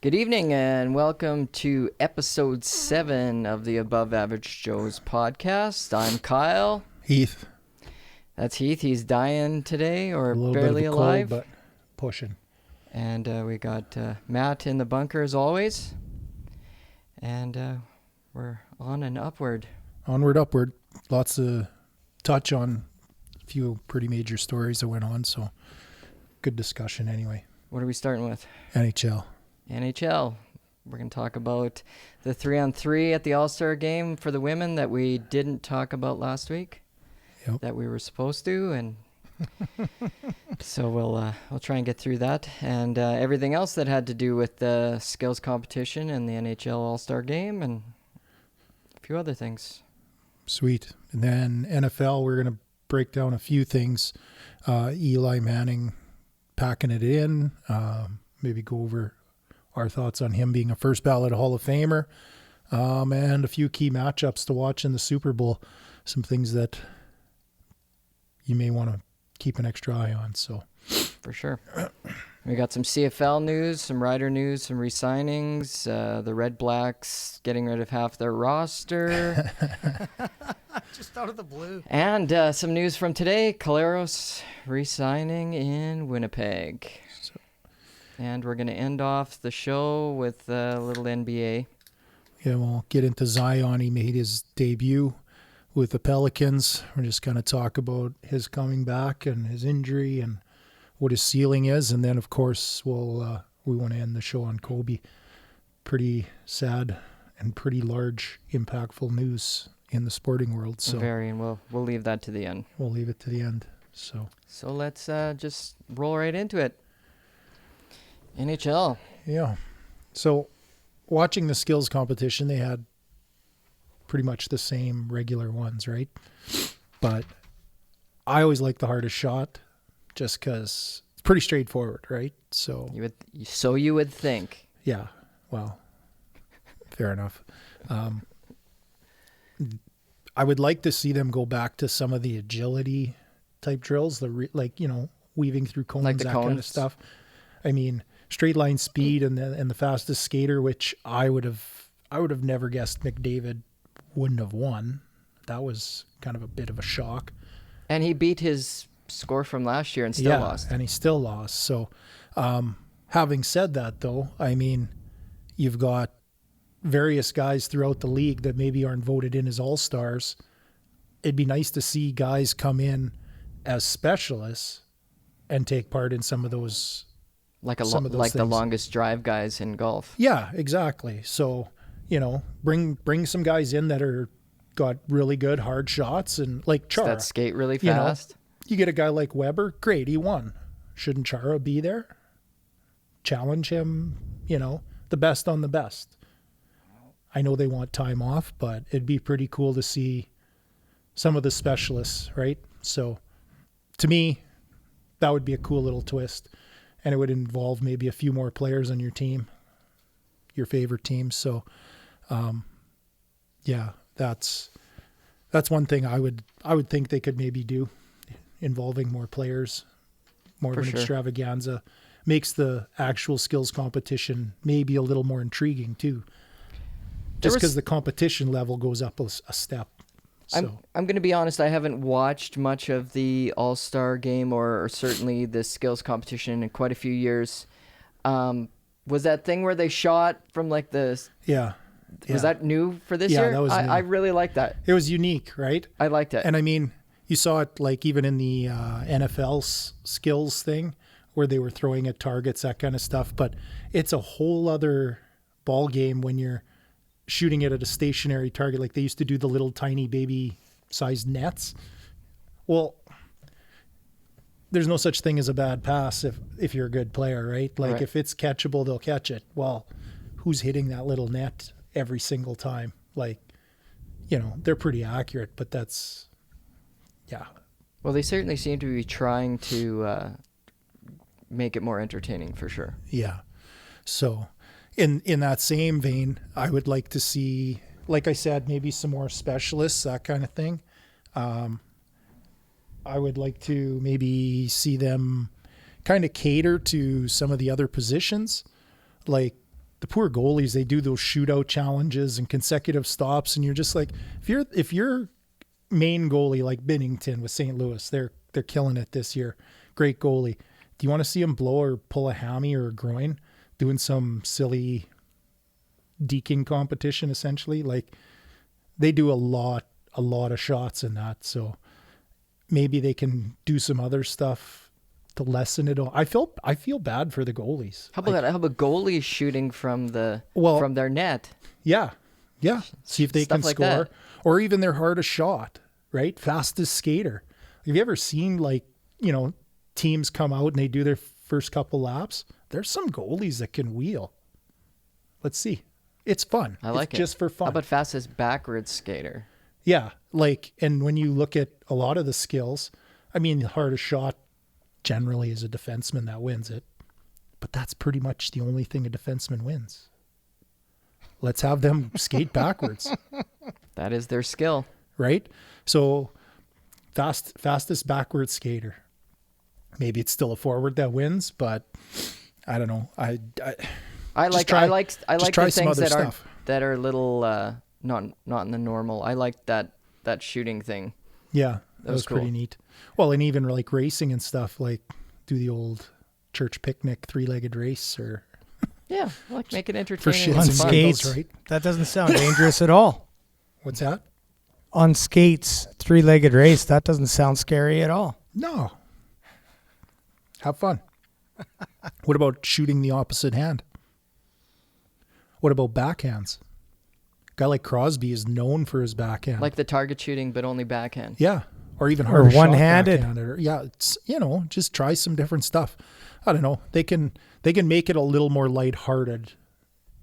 Good evening and welcome to episode 7 of the Above Average Joe's podcast. I'm Kyle. Heath. That's Heath. He's dying today or A little barely bit of a alive. cold, but pushing. And we got Matt in the bunker as always. And we're on and upward. Onward, upward. Lots of touch on a few pretty major stories that went on, so good discussion anyway. What are we starting with? NHL. We're going to talk about the 3-on-3 at the All-Star game for the women that we didn't talk about last week. Yep. That we were supposed to, and so we'll try and get through that and everything else that had to do with the skills competition and the NHL All-Star game and a few other things. Sweet. And then NFL, we're going to break down a few things. Eli Manning packing it in, maybe go over our thoughts on him being a first ballot Hall of Famer, and a few key matchups to watch in the Super Bowl. Some things that you may want to keep an extra eye on. So, for sure. We got some CFL news, some Rider news, some re-signings, the Red Blacks getting rid of half their roster. Just out of the blue. And some news from today, Collaros re-signing in Winnipeg. And we're going to end off the show with a little NBA. Yeah, we'll get into Zion. He made his debut with the Pelicans. We're just going to talk about his coming back and his injury and what his ceiling is. And then, of course, we want to end the show on Kobe. Pretty sad and pretty large, impactful news in the sporting world. So Very, and we'll leave that to the end. We'll leave it to the end. So let's just roll right into it. NHL. Yeah. So watching the skills competition, they had pretty much the same regular ones, right? But I always like the hardest shot just because it's pretty straightforward, right? So you would think. Yeah. Well, fair enough. I would like to see them go back to some of the agility type drills, weaving through cones, like the that cones. kind of stuff. I mean, straight line speed and the fastest skater, which I would have never guessed McDavid wouldn't have won. That was kind of a bit of a shock. And he beat his score from last year and still lost. And he still lost. So, having said that, though, I mean, you've got various guys throughout the league that maybe aren't voted in as all-stars. It'd be nice to see guys come in as specialists and take part in some of those. Like the longest drive guys in golf. Yeah, exactly. So, bring some guys in that are got really good hard shots and like Chara. That skate really fast. You get a guy like Weber, great, he won. Shouldn't Chara be there? Challenge him, the best on the best. I know they want time off, but it'd be pretty cool to see some of the specialists, right? So, to me, that would be a cool little twist. And it would involve maybe a few more players on your team, your favorite team. So, that's one thing I would think they could maybe do, involving more players, more of an extravaganza, makes the actual skills competition maybe a little more intriguing too. Just because the competition level goes up a step. So. I'm going to be honest, I haven't watched much of the All-Star game or certainly the skills competition in quite a few years. Was that thing where they shot from like the... Yeah. Was that new for this year? Yeah, that was new. I really liked that. It was unique, right? I liked it. And I mean, you saw it like even in the NFL skills thing where they were throwing at targets, that kind of stuff. But it's a whole other ball game when you're shooting it at a stationary target, like they used to do the little tiny baby sized nets. Well, there's no such thing as a bad pass if you're a good player, right? Like if it's catchable, they'll catch it. Well, who's hitting that little net every single time? Like, they're pretty accurate, but that's, yeah. Well, they certainly seem to be trying to make it more entertaining for sure. Yeah. So in that same vein, I would like to see, like I said, maybe some more specialists, that kind of thing. I would like to maybe see them kind of cater to some of the other positions. Like the poor goalies, they do those shootout challenges and consecutive stops, and you're just like, if you're main goalie like Binnington with St. Louis, they're killing it this year. Great goalie. Do you want to see him blow or pull a hammy or a groin doing some silly deking competition? Essentially, like they do a lot of shots in that. So maybe they can do some other stuff to lessen it all. I feel bad for the goalies. How about that? How about goalies shooting from their net? Yeah. See if they Stuff can like score, that. or even their hardest shot, right? Fastest skater. Have you ever seen teams come out and they do their first couple laps? There's some goalies that can wheel. Let's see. It's fun. I like it's it. Just for fun. How about fastest backwards skater? Yeah. And when you look at a lot of the skills, I mean, the hardest shot generally is a defenseman that wins it. But that's pretty much the only thing a defenseman wins. Let's have them skate backwards. That is their skill. Right? So fastest backward skater. Maybe it's still a forward that wins, but I don't know. I like the things that stuff. are little not in the normal. I like that shooting thing. Yeah, that was cool. pretty neat. Well, and even like racing and stuff, like do the old church picnic 3-legged race or yeah, I like make it entertaining. for shits On and skates, giggles, right? That doesn't sound dangerous at all. What's that? On skates, 3-legged race, that doesn't sound scary at all. No. Have fun. What about shooting the opposite hand? What about backhands? A guy like Crosby is known for his backhand. Like the target shooting, but only backhand. Yeah. Or even Or harder shot one-handed. backhand, or it's just try some different stuff. I don't know. They can make it a little more lighthearted,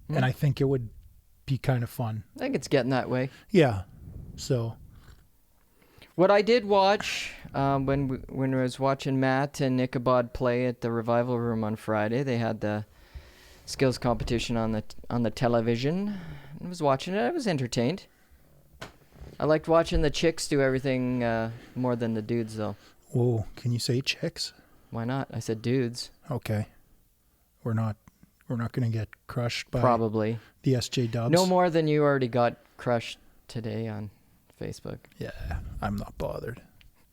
and I think it would be kind of fun. I think it's getting that way. Yeah. So What I did watch when I was watching Matt and Ichabod play at the Revival Room on Friday, they had the skills competition on the television. I was watching it. I was entertained. I liked watching the chicks do everything more than the dudes, though. whoa, can you say chicks? Why not? I said dudes. Okay. We're not going to get crushed by Probably. the SJ Dubs. No more than you already got crushed today on Facebook. Yeah, I'm not bothered.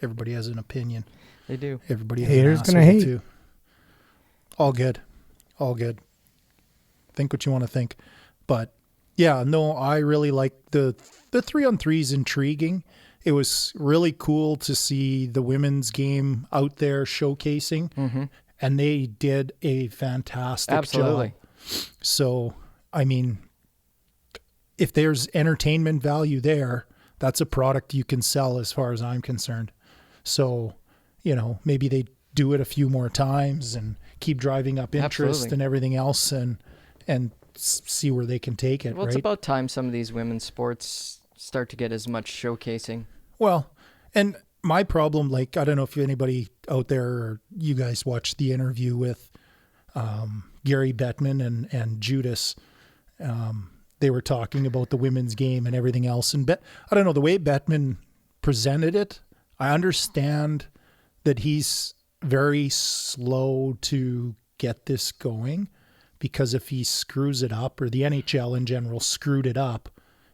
Everybody has an opinion. They do. Everybody has Haters an gonna asshole hate. too. All good. Think what you want to think. But yeah, no, I really like the 3-on-3 is intriguing. It was really cool to see the women's game out there showcasing, and they did a fantastic Absolutely. job. So, I mean, if there's entertainment value there, that's a product you can sell as far as I'm concerned. So, maybe they do it a few more times and keep driving up interest Absolutely. and everything else and see where they can take it, Well, right? it's about time some of these women's sports start to get as much showcasing. Well, and my problem, I don't know if anybody out there or you guys watched the interview with Gary Bettman and Judas. They were talking about the women's game and everything else. And I don't know, the way Bettman presented it, I understand that he's very slow to get this going, because if he screws it up, or the NHL in general screwed it up,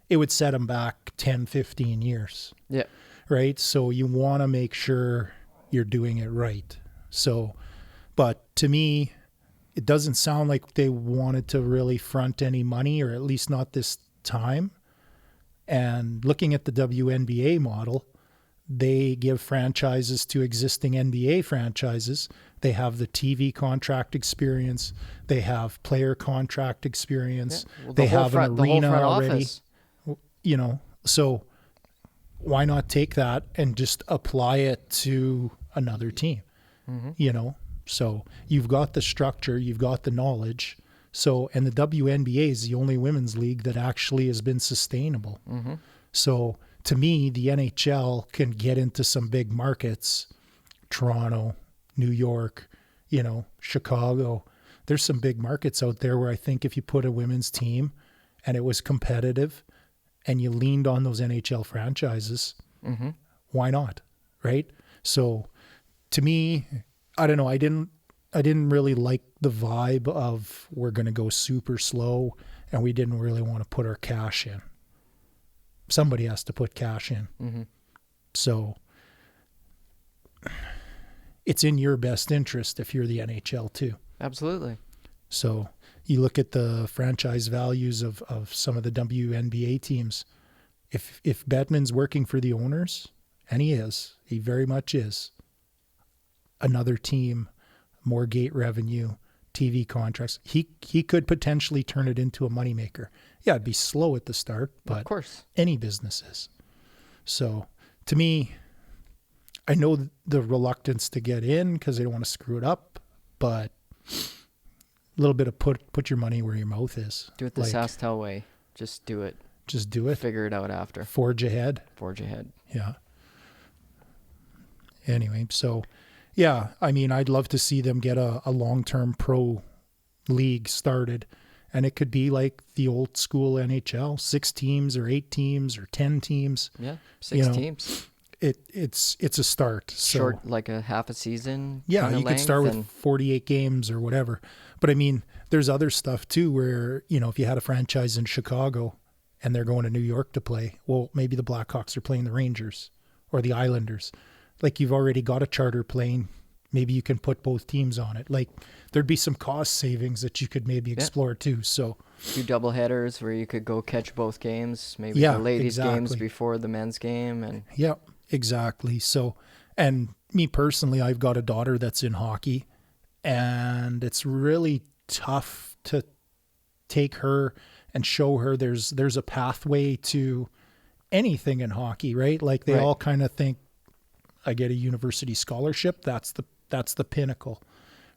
it would set him back 10, 15 years. Yeah. Right? So you want to make sure you're doing it right. So, but to me, it doesn't sound like they wanted to really front any money, or at least not this time. And looking at the WNBA model, they give franchises to existing NBA franchises. They have the TV contract experience. They have player contract experience. Yeah. Well, they whole have an the whole arena front already. office. So why not take that and just apply it to another team? So you've got the structure, you've got the knowledge. So, and the WNBA is the only women's league that actually has been sustainable. So to me, the NHL can get into some big markets, Toronto, New York, Chicago. There's some big markets out there where I think if you put a women's team and it was competitive and you leaned on those NHL franchises, why not? Right? So to me, I don't know. I didn't really like the vibe of we're going to go super slow, and we didn't really want to put our cash in. Somebody has to put cash in. Mm-hmm. So it's in your best interest if you're the NHL too. Absolutely. So you look at the franchise values of some of the WNBA teams. If Bettman's working for the owners, and he very much is, another team, more gate revenue, TV contracts, he could potentially turn it into a moneymaker. Yeah, it'd be slow at the start, but of course, any business is. So to me, I know the reluctance to get in because they don't want to screw it up, but a little bit of put your money where your mouth is. do it the Sastel way. Just do it. Just do it. Figure it out after. Forge ahead. Yeah. Anyway, so yeah, I mean, I'd love to see them get a long-term pro league started, and it could be like the old school NHL, 6 teams or 8 teams or 10 teams. Yeah, 6 teams. It's a start. So, short, like a half a season. Yeah, you could start with 48 games or whatever. But I mean, there's other stuff too where, if you had a franchise in Chicago and they're going to New York to play, well, maybe the Blackhawks are playing the Rangers or the Islanders. Like, you've already got a charter plane. Maybe you can put both teams on it. Like, there'd be some cost savings that you could maybe explore too. So 2 double headers where you could go catch both games, maybe the ladies' games before the men's game. And yeah, exactly. So, and me personally, I've got a daughter that's in hockey, and it's really tough to take her and show her there's a pathway to anything in hockey, right? Like, they all kind of think, I get a university scholarship, that's the pinnacle,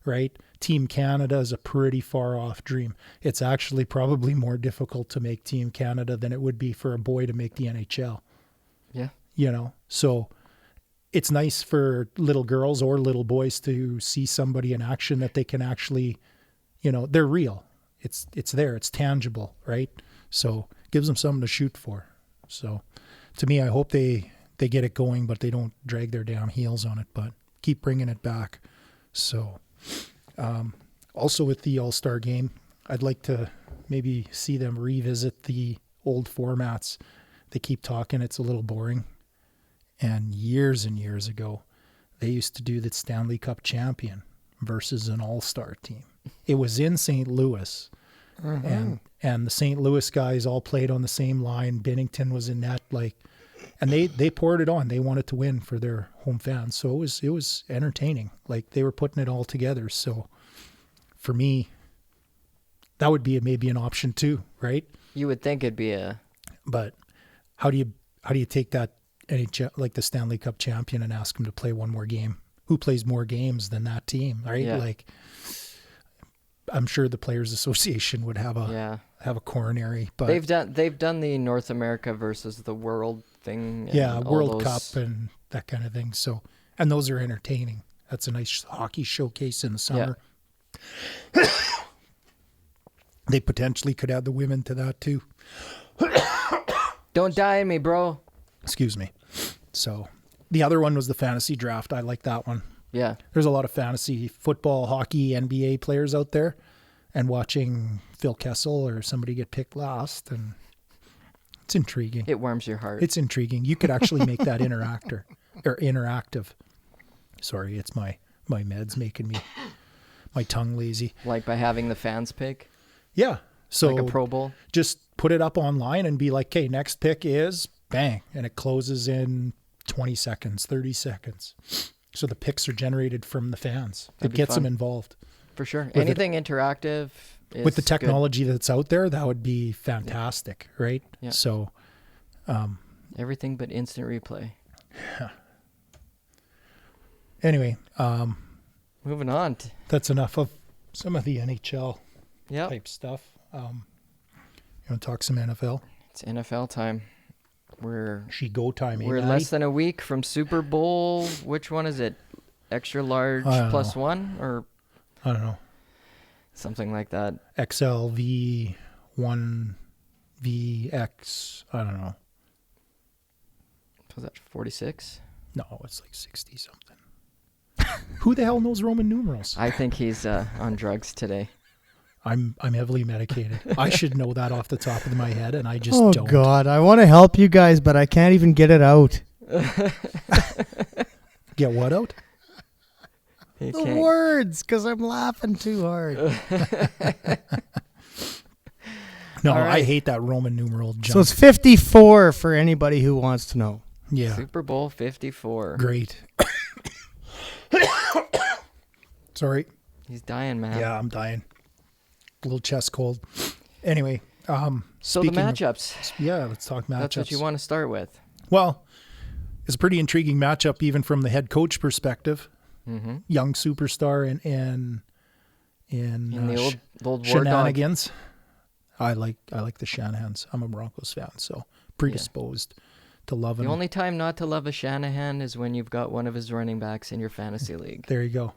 right? Team Canada is a pretty far off dream. It's actually probably more difficult to make Team Canada than it would be for a boy to make the NHL. Yeah. So it's nice for little girls or little boys to see somebody in action that they can actually, they're real. It's there, it's tangible, right? So gives them something to shoot for. So to me, I hope they get it going, but they don't drag their damn heels on it, but keep bringing it back. So also with the All-Star game, I'd like to maybe see them revisit the old formats. They keep talking, it's a little boring. And years ago, they used to do the Stanley Cup champion versus an All-Star team. It was in St. Louis. Mm-hmm. And the St. Louis guys all played on the same line. Binnington was in net, and they poured it on. They wanted to win for their home fans. So it was entertaining. Like, they were putting it all together. So for me, that would be maybe an option too, right? You would think it'd be But how do you take that NHL, like the Stanley Cup champion, and ask him to play one more game? Who plays more games than that team, right? Yeah. Like, I'm sure the Players Association would have a coronary, but they've done the North America versus the world thing. Yeah, World Cup and that kind of thing. So, and those are entertaining. That's a nice hockey showcase in the summer. Yeah. They potentially could add the women to that too. Don't die on me, bro. Excuse me. So the other one was the fantasy draft. I like that one. Yeah. There's a lot of fantasy football, hockey, NBA players out there, and watching Phil Kessel or somebody get picked last, and it's intriguing. It warms your heart. It's intriguing. You could actually make that interactive. Sorry, it's my meds making my tongue lazy. Like by having the fans pick? Yeah. So like a Pro Bowl? Just put it up online and be like, okay, next pick is bang. And it closes in 20 seconds, 30 seconds. So the picks are generated from the fans. It gets them involved. For sure. Anything interactive is with the technology that's out there, that would be fantastic, right? Yeah. So everything but instant replay. Yeah. Anyway, moving on. That's enough of some of the NHL Yep. type stuff. You want to talk some NFL? It's NFL time. We're go time. We're less than a week from Super Bowl. Which one is it? Extra large plus one, or I don't know. Something like that. XLV 1VX. I don't know. Was that 46? No, it's like 60 something. Who the hell knows Roman numerals? I think he's on drugs today. I'm heavily medicated. I should know that off the top of my head, and I just Oh, don't. God. I want to help you guys, but I can't even get it out. Get what out? He The can't- words, because I'm laughing too hard. No, All I right. hate that Roman numeral junk. So it's 54 for anybody who wants to know. Yeah, Super Bowl 54. great. Sorry. He's dying, man. Yeah, I'm dying. A little chest cold. Anyway, So the speaking of- matchups. yeah, let's talk matchups. That's what you want to start with. Well, it's a pretty intriguing matchup, even from the head coach perspective. Mm-hmm. Young superstar in In the old war dog. shenanigans. I like the Shanahans. I'm a Broncos fan, so predisposed to loving The them. only time not to love a Shanahan is when you've got one of his running backs in your fantasy league. There you go.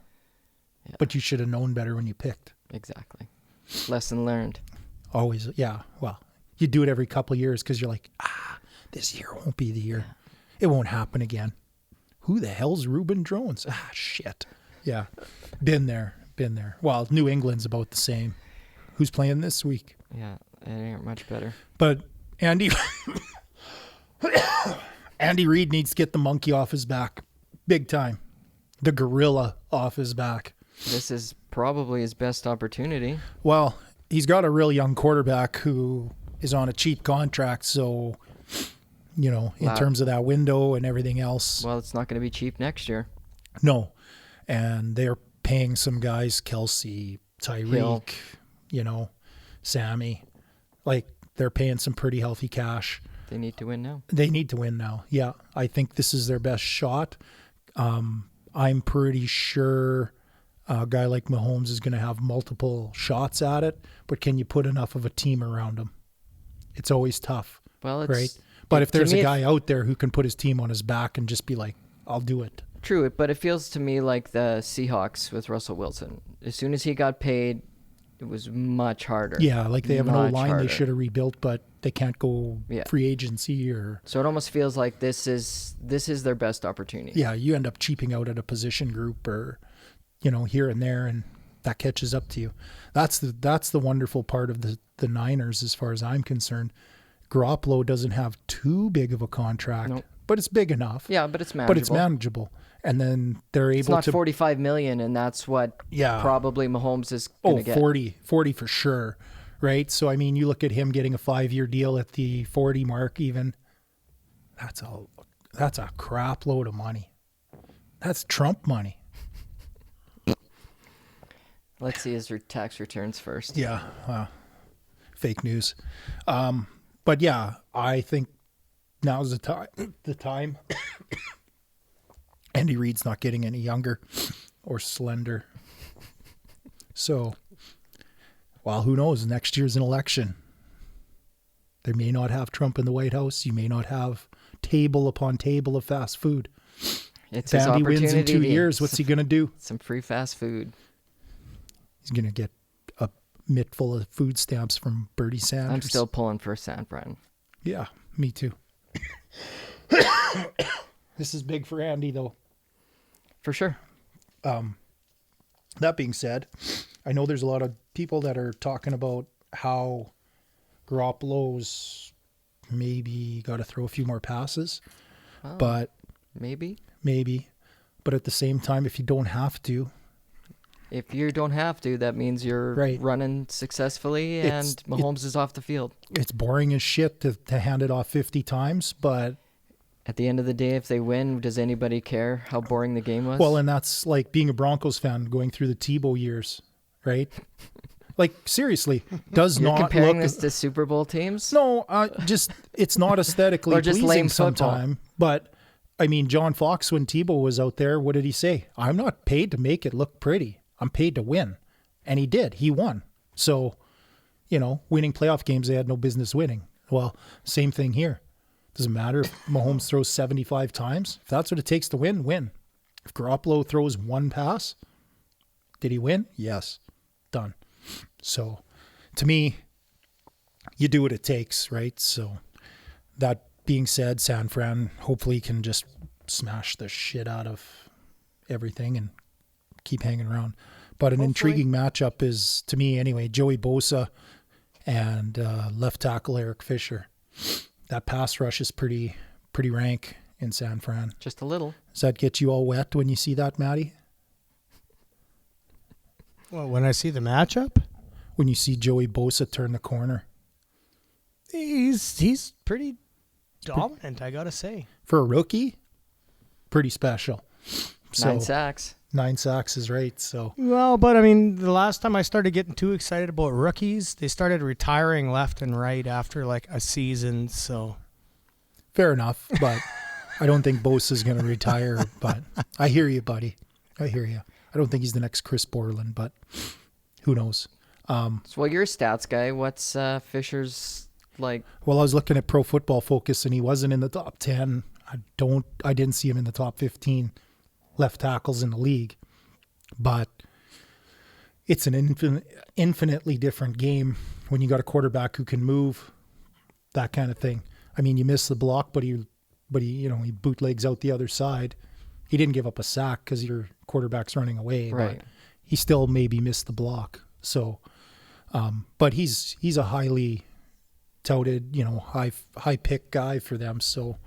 Yeah. But you should have known better when you picked. Exactly. Lesson learned. Always, yeah. Well, you do it every couple of years because you're like, this year won't be the year. It won't happen again. Who the hell's Reuben Drones? Shit. Yeah. Been there. Well, New England's about the same. Who's playing this week? Yeah, it ain't much better. But Andy Reid needs to get the monkey off his back. Big time. The gorilla off his back. This is probably his best opportunity. Well, he's got a real young quarterback who is on a cheap contract, so, in Wow. terms of that window and everything else, Well, it's not going to be cheap next year. no. And they're paying some guys, Kelsey, Hill. Tyreek, Sammy. Like, they're paying some pretty healthy cash. They need to win now. They need to win now. Yeah, I think this is their best shot. I'm pretty sure a guy like Mahomes is going to have multiple shots at it, but can you put enough of a team around him? It's always tough, Well, it's right? But if to there's me, a guy out there who can put his team on his back and just be like, I'll do it. True, but it feels to me like the Seahawks with Russell Wilson. As soon as he got paid, it was much harder. Yeah, like they have an Much O-line harder. they should have rebuilt, but they can't go Yeah. free agency or... So it almost feels like this is their best opportunity. Yeah, you end up cheaping out at a position group or, here and there, and that catches up to you. That's the wonderful part of the Niners as far as I'm concerned. Garoppolo doesn't have too big of a contract, Nope. but it's big enough. Yeah, but it's manageable. But it's manageable. And then they're It's able not to... $45 million, and that's what probably Mahomes is going to get. 40 for sure, right? So, I mean, you look at him getting a 5-year deal at the 40 mark even. That's a crap load of money. That's Trump money. Let's see his tax returns first. Yeah, fake news. But yeah, I think now's the time. Andy Reid's not getting any younger or slender. So, well, who knows? Next year's an election. They may not have Trump in the White House. You may not have table upon table of fast food. It's If his Andy opportunity. wins in 2 years, what's he going to do? Some free fast food. He's going to get a mitt full of food stamps from Bernie Sanders. I'm still pulling for San Fran. Yeah, me too. This is big for Andy, though. For sure. That being said, I know there's a lot of people that are talking about how Garoppolo's maybe got to throw a few more passes, Well, but maybe. But at the same time, if you don't have to, If you don't have to, that means you're Right. running successfully and Mahomes is off the field. it's boring as shit to hand it off 50 times, but At the end of the day, if they win, does anybody care how boring the game was? well, and that's like being a Broncos fan going through the Tebow years, right? Like, seriously, does You're not comparing look... this to Super Bowl teams? No, just it's not aesthetically Or just pleasing lame football. sometime. But I mean, John Fox, when Tebow was out there, what did he say? I'm not paid to make it look pretty. I'm paid to win, and he did. He won. So, winning playoff games they had no business winning. Well, same thing here. Doesn't matter if Mahomes throws 75 times. If that's what it takes to win, win. If Garoppolo throws one pass, did he win? Yes. Done. So, to me, you do what it takes, right? So, that being said, San Fran hopefully can just smash the shit out of everything and keep hanging around. But an Hopefully. intriguing matchup is, to me anyway, Joey Bosa and left tackle Eric Fisher. That pass rush is pretty rank in San Fran. Just a little. Does that get you all wet when you see that, Matty? Well, when I see the matchup, When you see Joey Bosa turn the corner? he's pretty dominant, I gotta say. For a rookie, pretty special. 9 sacks. 9 sacks is right. So Well, but I mean, the last time I started getting too excited about rookies, they started retiring left and right after like a season. So fair enough, but I don't think Bosa's going to retire. But I hear you, buddy. I hear you. I don't think he's the next Chris Borland, but who knows? So, well, you're a stats guy. What's Fisher's like? Well, I was looking at Pro Football Focus, and he wasn't in the top 10. I didn't see him in the top 15 left tackles in the league, but it's an infinitely different game when you got a quarterback who can move, that kind of thing. I mean, you miss the block, but he bootlegs out the other side. He didn't give up a sack because your quarterback's running away, Right. but he still maybe missed the block. So, but he's a highly touted, high pick guy for them. So,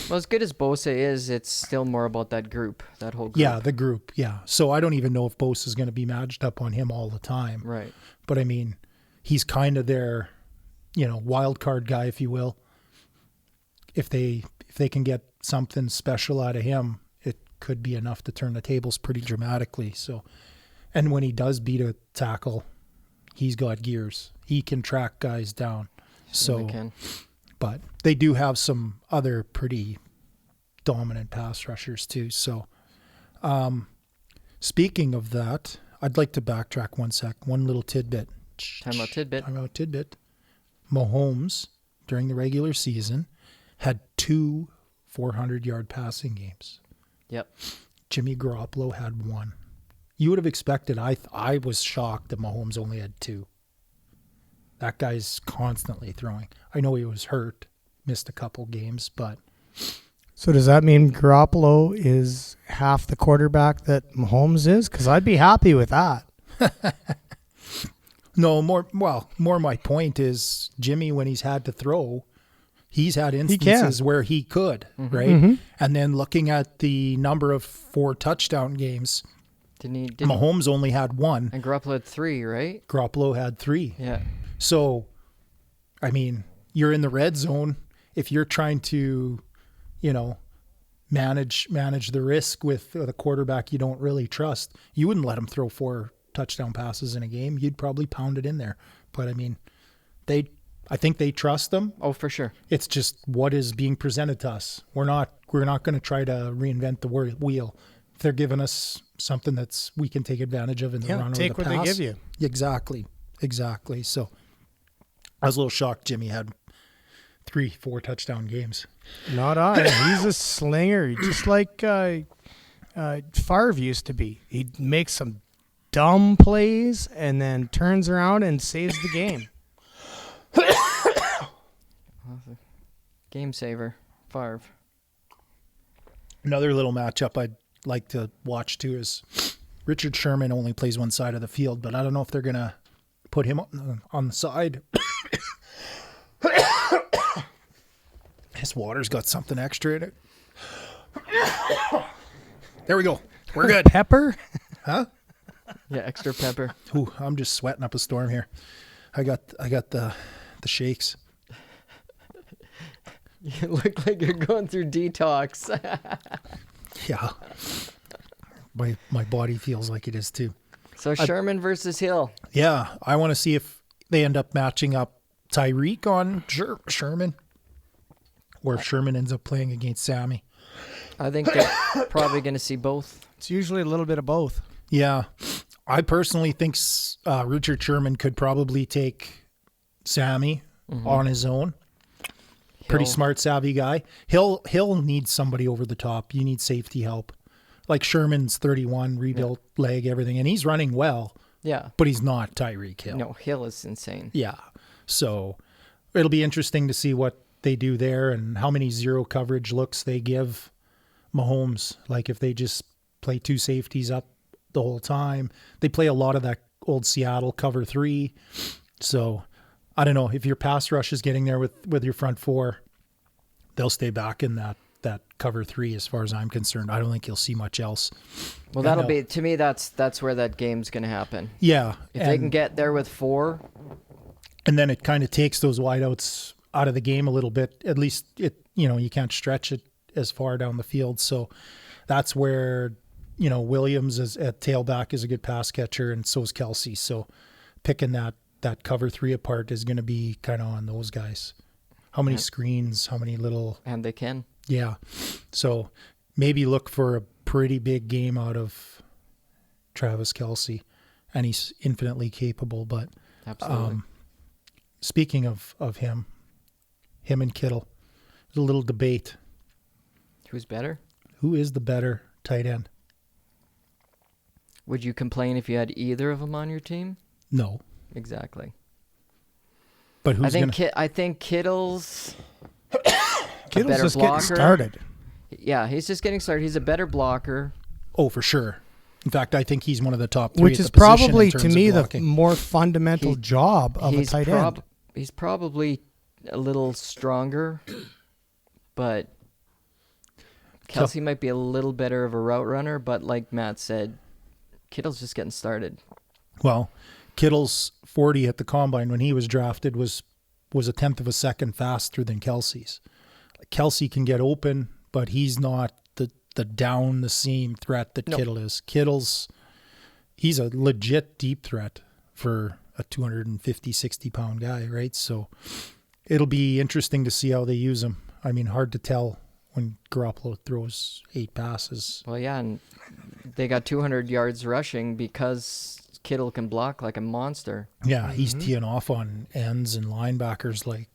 Well, as good as Bosa is, it's still more about that group, that whole group. yeah, the group, yeah. So I don't even know if Bosa is going to be matched up on him all the time. Right. But I mean, he's kind of their, wild card guy, if you will. If they can get something special out of him, it could be enough to turn the tables pretty dramatically. So, and when he does beat a tackle, he's got gears. He can track guys down. Certainly So, can. but they do have some other pretty dominant pass rushers too. So, speaking of that, I'd like to backtrack one little tidbit. Time out tidbit. Time out tidbit. Mahomes, during the regular season, had 2 400-yard passing games. Yep. Jimmy Garoppolo had 1. You would have expected, I was shocked that Mahomes only had 2. That guy's constantly throwing. I know he was hurt, missed a couple games, but So does that mean Garoppolo is half the quarterback that Mahomes is? Because I'd be happy with that. no, more my point is Jimmy, when he's had to throw, he's had instances where he could, right? Mm-hmm. And then looking at the number of 4 touchdown games, Didn't Mahomes only had 1. And Garoppolo had 3, right? Garoppolo had 3. Yeah. So, I mean, you're in the red zone. If you're trying to, manage the risk with a quarterback you don't really trust, you wouldn't let him throw 4 touchdown passes in a game. You'd probably pound it in there. But I mean, I think they trust him. Oh, for sure. It's just what is being presented to us. We're not going to try to reinvent the wheel. If they're giving us something we can take advantage of in the run or take the what pass. they give you. Exactly. So I was a little shocked Jimmy had 3-4 touchdown games. Not I. He's a slinger, just like Favre used to be. He makes some dumb plays and then turns around and saves the game. Game saver. Favre. Another little matchup I'd like to watch too is Richard Sherman only plays one side of the field, but I don't know if they're going to put him on the side. His water's got something extra in it. There we go. We're good. Pepper? Huh? Yeah, extra pepper. Ooh, I'm just sweating up a storm here. I got the shakes. You look like you're going through detox. Yeah. My body feels like it is too. So Sherman versus Hill. Yeah, I want to see if they end up matching up Tyreek on Sherman, or if Sherman ends up playing against Sammy. I think they're probably going to see both. It's usually a little bit of both. Yeah, I personally think Richard Sherman could probably take Sammy on his own. Pretty smart, savvy guy. He'll need somebody over the top. You need safety help. Like Sherman's 31, rebuilt leg, everything, and he's running well. Yeah. But he's not Tyreek Hill. No, Hill is insane. Yeah. So it'll be interesting to see what they do there and how many zero coverage looks they give Mahomes. Like if they just play 2 safeties up the whole time. They play a lot of that old Seattle cover 3. So I don't know if your pass rush is getting there with your front 4, they'll stay back in that cover 3 as far as I'm concerned. I don't think you'll see much else. Well, that'll be, to me, that's where that game's going to happen. Yeah. If they can get there with 4. And then it kind of takes those wideouts out of the game a little bit. At least you can't stretch it as far down the field. So that's where, Williams is at tailback is a good pass catcher, and so is Kelsey. So picking that cover 3 apart is going to be kind of on those guys. How many screens, how many little... And they can. Yeah. So maybe look for a pretty big game out of Travis Kelsey, and he's infinitely capable. But absolutely. Speaking of him and Kittle, there's a little debate. Who's better? Who is the better tight end? Would you complain if you had either of them on your team? No. Exactly. But who's I think Kittle's Kittle's just getting started. Yeah, he's just getting started. He's a better blocker. Oh, for sure. In fact, I think he's one of the top 3 Which at is the position probably, in to terms me, of the blocking. more fundamental job of a tight end. He's probably a little stronger, but Kelsey might be a little better of a route runner. But like Matt said, Kittle's just getting started. Well, Kittle's 40 at the combine when he was drafted was a tenth of a second faster than Kelsey's. Kelsey can get open, but he's not the down the seam threat that Kittle is. He's a legit deep threat for a 250, 60-pound guy, right? So it'll be interesting to see how they use him. I mean, hard to tell when Garoppolo throws 8 passes. Well, yeah, and they got 200 yards rushing because Kittle can block like a monster. Yeah, he's teeing off on ends and linebackers,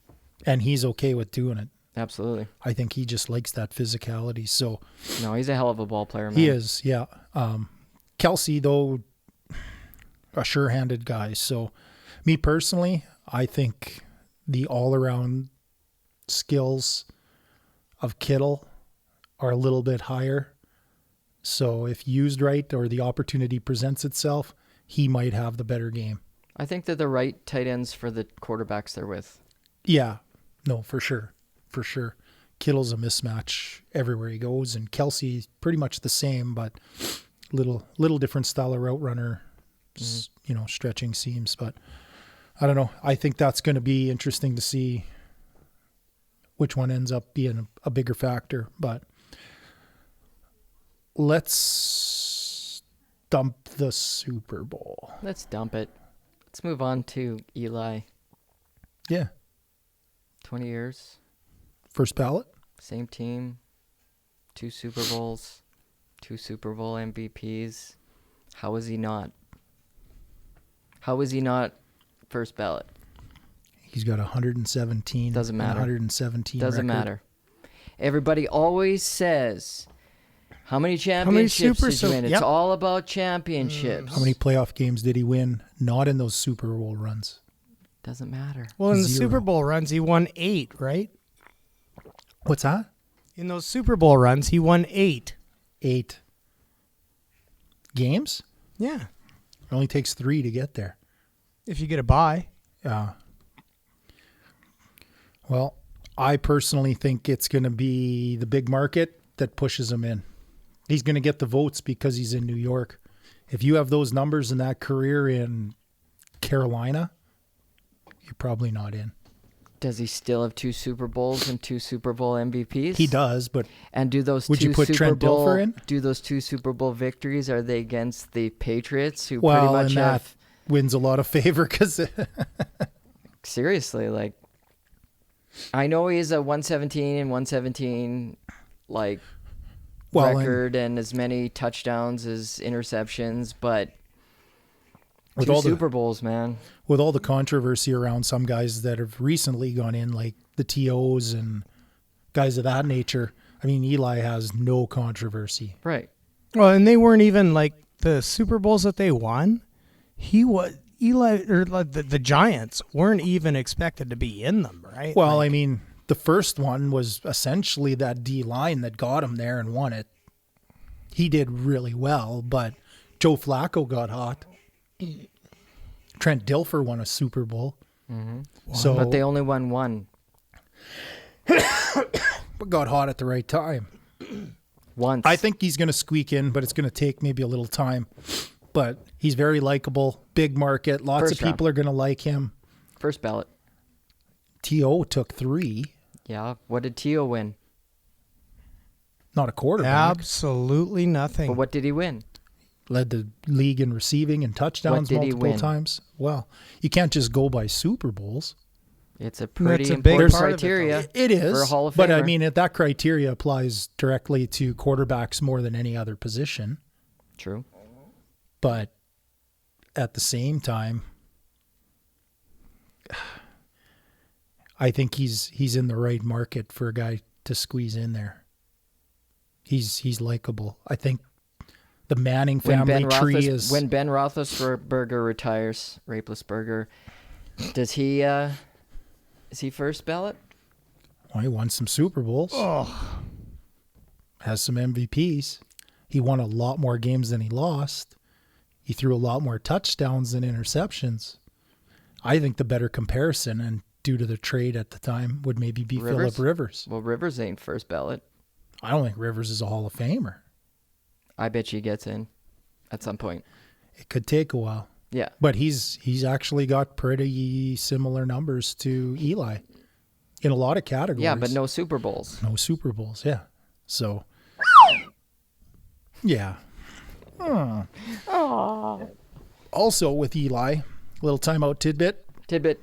and he's okay with doing it. Absolutely. I think he just likes that physicality. So no, he's a hell of a ball player, man. He is, yeah. Kelsey, though, a sure-handed guy. So me personally, I think the all-around skills of Kittle are a little bit higher. So if used right or the opportunity presents itself, he might have the better game. I think they're the right tight ends for the quarterbacks they're with. Yeah, no, for sure. For sure. Kittle's a mismatch everywhere he goes, and Kelsey's pretty much the same, but little different style of route runner, stretching seams. But I don't know. I think that's going to be interesting to see which one ends up being a bigger factor. But let's dump the Super Bowl. Let's dump it. Let's move on to Eli. Yeah. 20 years. First ballot. Same team. 2 Super Bowls. 2 Super Bowl MVPs. How is he not? How is he not first ballot? He's got 117. Doesn't matter. 117 Doesn't record. matter. Everybody always says, how many championships did you win? It's all about championships. How many playoff games did he win? Not in those Super Bowl runs. Doesn't matter. Well, in the 0. Super Bowl runs, he won 8, right? What's that? In those Super Bowl runs, he won 8. 8 games? Yeah. It only takes 3 to get there. If you get a bye. Well, I personally think it's going to be the big market that pushes him in. He's going to get the votes because he's in New York. If you have those numbers in that career in Carolina, you're probably not in. Does he still have 2 Super Bowls and 2 Super Bowl MVPs? He does, but and do those would two you put Super Trent Bowl Dilfer in? Do those 2 Super Bowl victories, are they against the Patriots, who well, pretty much and have that wins a lot of favor because seriously, like, I know he's a 117 and 117 record and as many touchdowns as interceptions, but with 2 all Super Bowls, man. With all the controversy around some guys that have recently gone in, like the TOs and guys of that nature, I mean, Eli has no controversy. Right. Well, and they weren't even the Super Bowls that they won. Eli or the Giants weren't even expected to be in them, right? Well, I mean, the first one was essentially that D line that got him there and won it. he did really well, but Joe Flacco got hot. Trent Dilfer won a Super Bowl. So, But they only won one. but got hot at the right time. Once. I think he's going to squeak in, but it's going to take maybe a little time. But he's very likable, big market. Lots First of people are going to like him. First ballot. T.O. took 3. Yeah. What did Tio win? Not a quarterback. Absolutely nothing. But what did he win? Led the league in receiving and touchdowns What did he multiple win? times. Well, you can't just go by Super Bowls. It's a pretty a big important part of it, criteria. It is, For a Hall of but I Famer. mean, that criteria applies directly to quarterbacks more than any other position. True. But at the same time, I think he's in the right market for a guy to squeeze in there. He's likable. I think the Manning family tree is. When Ben Roethlisberger retires, Raplesberger, does he? Is he first ballot? Well, he won some Super Bowls. Oh, Has some MVPs. He won a lot more games than he lost. He threw a lot more touchdowns than interceptions. I think the better comparison, and due to the trade at the time, would maybe be Rivers? Phillip Rivers. Well, Rivers ain't first ballot. I don't think Rivers is a Hall of Famer. I bet you he gets in at some point. It could take a while. Yeah. But he's actually got pretty similar numbers to Eli in a lot of categories. Yeah, but no Super Bowls. No Super Bowls, yeah. So, yeah. Also with Eli, little timeout tidbit, Tidbit.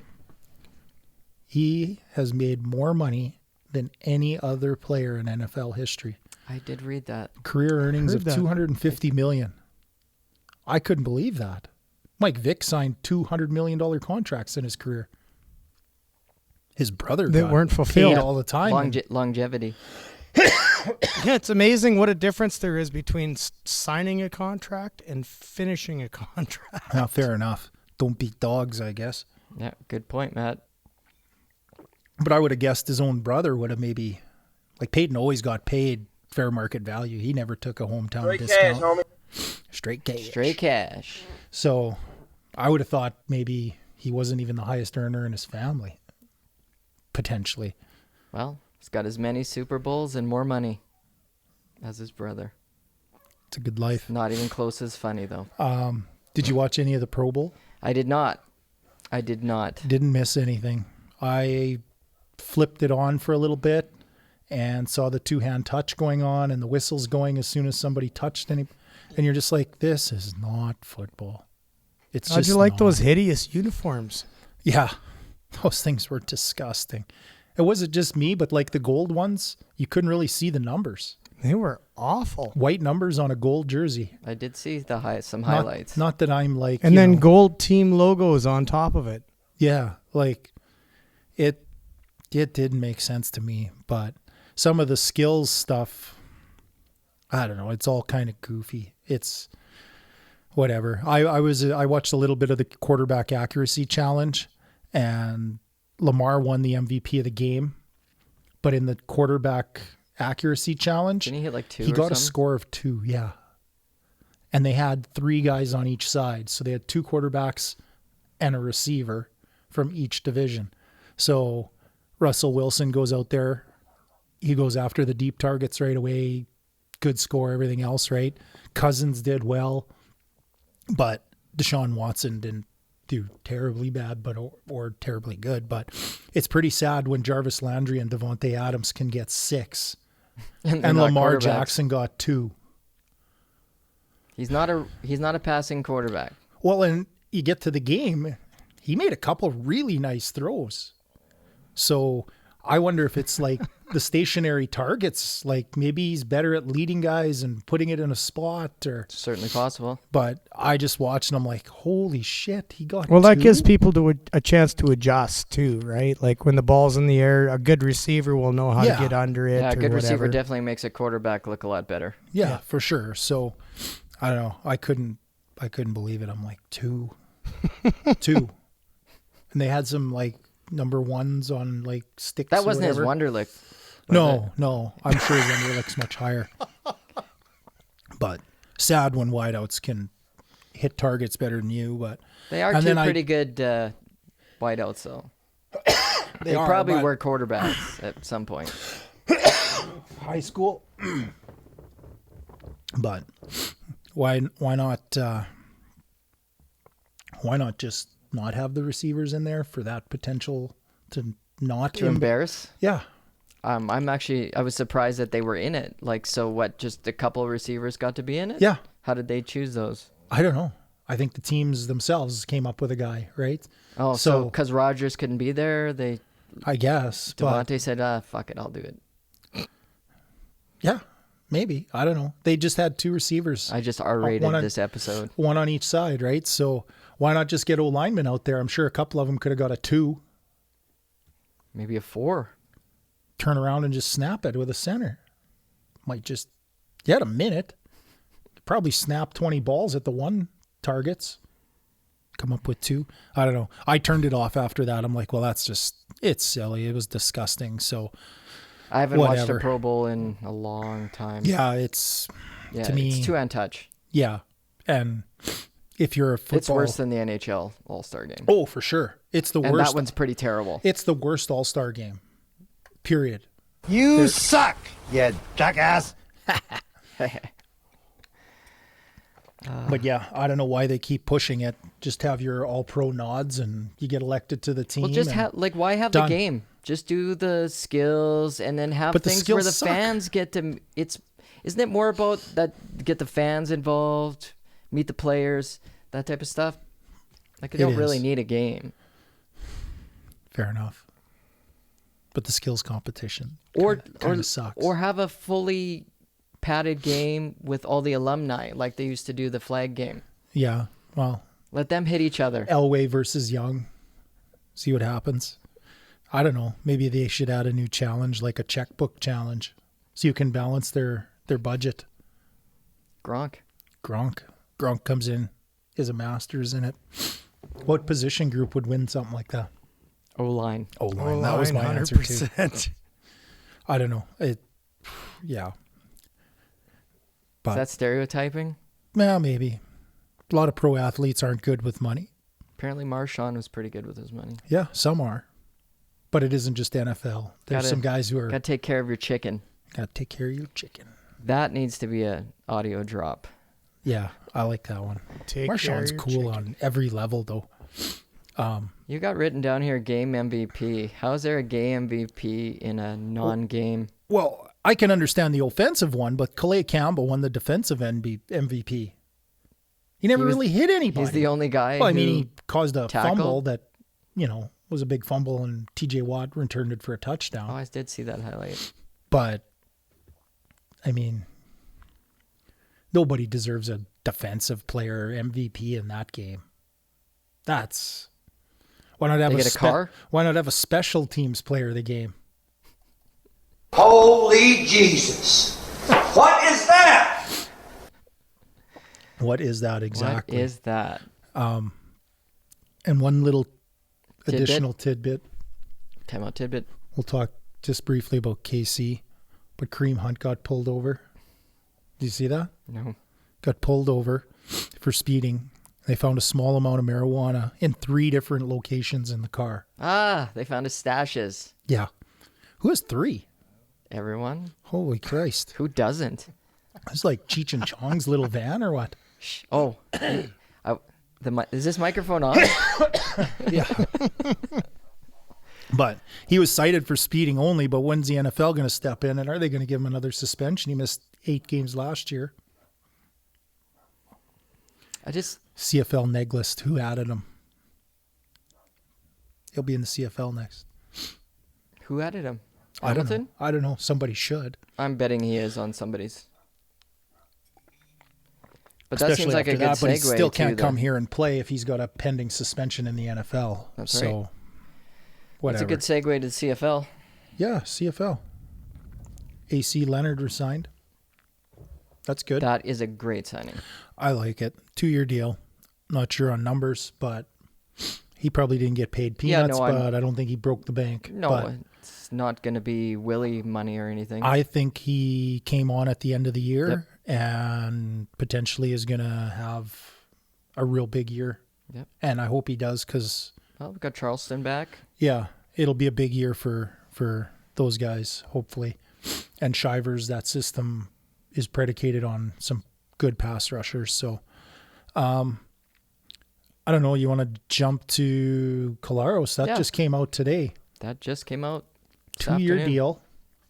he has made more money than any other player in NFL history. I did read that. Career earnings of Heard that. $250 million. I couldn't believe that. Mike Vick signed $200 million contracts in his career. His brother That got weren't fulfilled. paid all the time. Longevity. yeah, it's amazing what a difference there is between signing a contract and finishing a contract. Now, fair enough. Don't beat dogs, I guess. Yeah, good point, Matt. But I would have guessed his own brother would have maybe, like Peyton always got paid fair market value. He never took a hometown discount. Straight cash. Straight cash. So I would have thought maybe he wasn't even the highest earner in his family. Potentially. Well, he's got as many Super Bowls and more money as his brother. It's a good life. Not even close as funny, though. Did you watch any of the Pro Bowl? I did not. Didn't miss anything. I flipped it on for a little bit and saw the two-hand touch going on and the whistles going as soon as somebody touched any. And you're just like, this is not football. It's How'd just you like not. those hideous uniforms? Yeah, those things were disgusting. It wasn't just me, but like the gold ones, you couldn't really see the numbers. They were awful. White numbers on a gold jersey. I did see some Not- highlights. Not that I'm like, And you then know, gold team logos on top of it. yeah, like it didn't make sense to me. But some of the skills stuff, I don't know. It's all kind of goofy. It's whatever. I watched a little bit of the quarterback accuracy challenge, and Lamar won the MVP of the game. But in the quarterback accuracy challenge, Didn't he hit like 2 he or got something? a score of 2. Yeah, and they had 3 guys on each side, so they had 2 quarterbacks and a receiver from each division. So Russell Wilson goes out there. He goes after the deep targets right away. Good score, everything else, right? Cousins did well, but Deshaun Watson didn't do terribly bad, but or terribly good. But it's pretty sad when Jarvis Landry and Devontae Adams can get 6, they're and not Lamar quarterbacks. Jackson got 2. He's not a passing quarterback. Well, and you get to the game, he made a couple really nice throws. So I wonder if it's like the stationary targets, like maybe he's better at leading guys and putting it in a spot, or. Certainly possible. But I just watched and I'm like, holy shit, he got Well, that 2? gives people a chance to adjust too, right? Like when the ball's in the air, a good receiver will know how Yeah. to get under it. Yeah, a or good receiver whatever. definitely makes a quarterback look a lot better. Yeah, for sure. So I don't know. I couldn't believe it. I'm like 2. 2. And they had some like number 1s on like sticks. That or wasn't his whatever. Wonderlic. No. I'm sure his Wonderlick's much higher. But sad when wideouts can hit targets better than you. But They are two pretty good wideouts, though. They probably were quarterbacks at some point. High school. But why not just not have the receivers in there for that potential to not embarrass? Yeah. I was surprised that they were in it. Like, so what, just a couple of receivers got to be in it? Yeah. How did they choose those? I don't know. I think the teams themselves came up with a guy, right? Oh, so because Rodgers couldn't be there, I guess. Devontae said, fuck it, I'll do it. Yeah, maybe. I don't know. They just had two receivers. I just R-rated this episode. One on each side, right? So why not just get O-linemen out there? I'm sure a couple of them could have got a 2. Maybe a 4. Turn around and just snap it with a center. Might just get a minute. Probably snap 20 balls at the 1 targets. Come up with 2. I don't know. I turned it off after that. I'm like, well, it's silly. It was disgusting. So I haven't watched a Pro Bowl in a long time. Yeah, to me, it's too untouched. Yeah. And if you're a football... It's worse than the NHL All-Star Game. Oh, for sure. It's the worst. And that one's pretty terrible. It's the worst All-Star Game. Period. You suck, you jackass. But yeah, I don't know why they keep pushing it. Just have your all-pro nods and you get elected to the team. Well, just why have the game? Just do the skills and then have things where the fans get to. Isn't it more about that? Get the fans involved, meet the players, that type of stuff. Like, you don't really need a game. Fair enough. But the skills competition or sucks. Or have a fully padded game with all the alumni, like they used to do the flag game. Yeah, well, let them hit each other. Elway versus Young. See what happens. I don't know. Maybe they should add a new challenge, like a checkbook challenge, so you can balance their budget. Gronk comes in, is a master's in it. What position group would win something like that? O-line. That was my 100%. Answer too. I don't know. Yeah. But, is that stereotyping? Well, maybe. A lot of pro athletes aren't good with money. Apparently Marshawn was pretty good with his money. Yeah, some are. But it isn't just NFL. There's some guys who are... Got to take care of your chicken. Got to take care of your chicken. That needs to be an audio drop. Yeah, I like that one. Marshawn's cool on every level, though. You got written down here, game MVP. How is there a game MVP in a non-game? Well, I can understand the offensive one, but Calais Campbell won the defensive MVP. He never really hit anybody. He's the only guy. Well, I mean, he caused a fumble that, was a big fumble, and TJ Watt returned it for a touchdown. Oh, I did see that highlight. But, I mean, nobody deserves a defensive player MVP in that game. Why not have Why not have a special teams player of the game? Holy Jesus. What is that? What is that exactly? What is that? And one little additional tidbit. Timeout tidbit. We'll talk just briefly about KC, but Kareem Hunt got pulled over. Did you see that? No. Got pulled over for speeding. They found a small amount of marijuana in 3 different locations in the car. They found his stashes. Yeah. Who has 3? Everyone. Holy Christ. Who doesn't? It's like Cheech and Chong's little van or what? Oh. Is this microphone on? Yeah. But he was cited for speeding only, but when's the NFL going to step in, and are they going to give him another suspension? He missed 8 games last year. CFL neglist. Who added him? He'll be in the CFL next. Who added him? Hamilton? I don't know. Somebody should. I'm betting he is on somebody's. But especially that seems like a good segue. But he still can't come here and play if he's got a pending suspension in the NFL. That's right. Whatever. That's a good segue to the CFL. Yeah, CFL. AC Leonard resigned. That's good. That is a great signing. I like it. 2-year deal. Not sure on numbers, but he probably didn't get paid peanuts, but I don't think he broke the bank. No, but it's not going to be Willie money or anything. I think he came on at the end of the year and potentially is going to have a real big year. Yep. And I hope he does because, Well, we've got Charleston back. yeah, it'll be a big year for those guys, hopefully. And Shivers, that system is predicated on some good pass rushers. So, I don't know. You want to jump to Collaros? That Yeah. just came out today. That just came out. this 2-year afternoon. deal